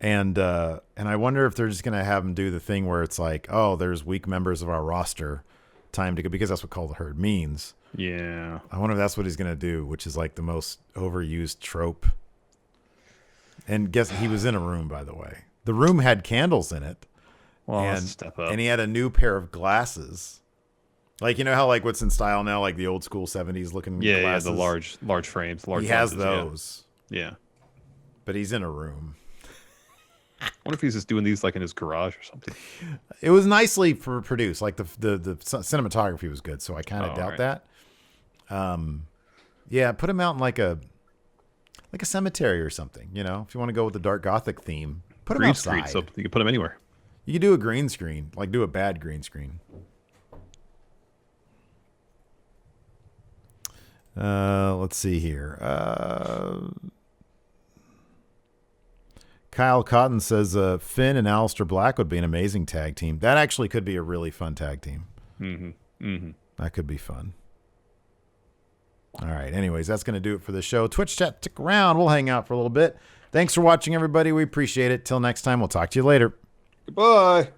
And I wonder if they're just gonna have him do the thing where it's like, oh, there's weak members of our roster, time to go, because that's what Call the Herd means. Yeah. I wonder if that's what he's gonna do, which is like the most overused trope. And guess he was in a room, by the way. The room had candles in it. Well, that's a step up. And he had a new pair of glasses. Like, you know how like what's in style now, like the old school 70s looking glasses? Yeah, the large frames. He has those. Yeah. But he's in a room. I wonder if he's just doing these like in his garage or something. It was nicely produced. Like the cinematography was good, so I kind of doubt that. Yeah, put him out in like a cemetery or something, you know, if you want to go with the dark gothic theme, put him outside. Green screen, so you can put him anywhere. You can do a green screen, like do a bad green screen. Let's see here. Kyle Cotton says Finn and Aleister Black would be an amazing tag team. That actually could be a really fun tag team. That could be fun. All right. Anyways, that's going to do it for the show. Twitch chat, stick around. We'll hang out for a little bit. Thanks for watching, everybody. We appreciate it. Till next time, we'll talk to you later. Goodbye.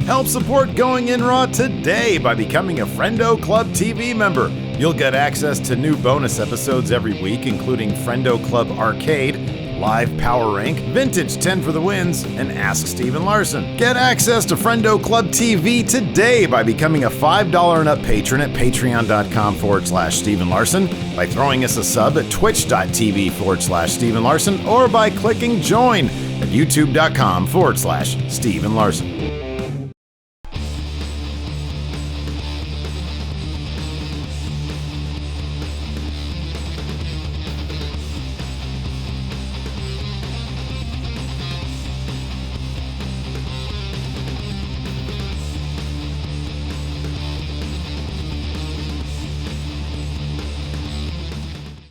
Help support Going In Raw today by becoming a Friendo Club TV member. You'll get access to new bonus episodes every week, including Friendo Club Arcade, Live Power Rank, Vintage 10 for the Wins, and Ask Steven Larson. Get access to Friendo Club TV today by becoming a $5 and up patron at patreon.com/Steven Larson, by throwing us a sub at twitch.tv/Steven Larson, or by clicking join at youtube.com/Steven Larson.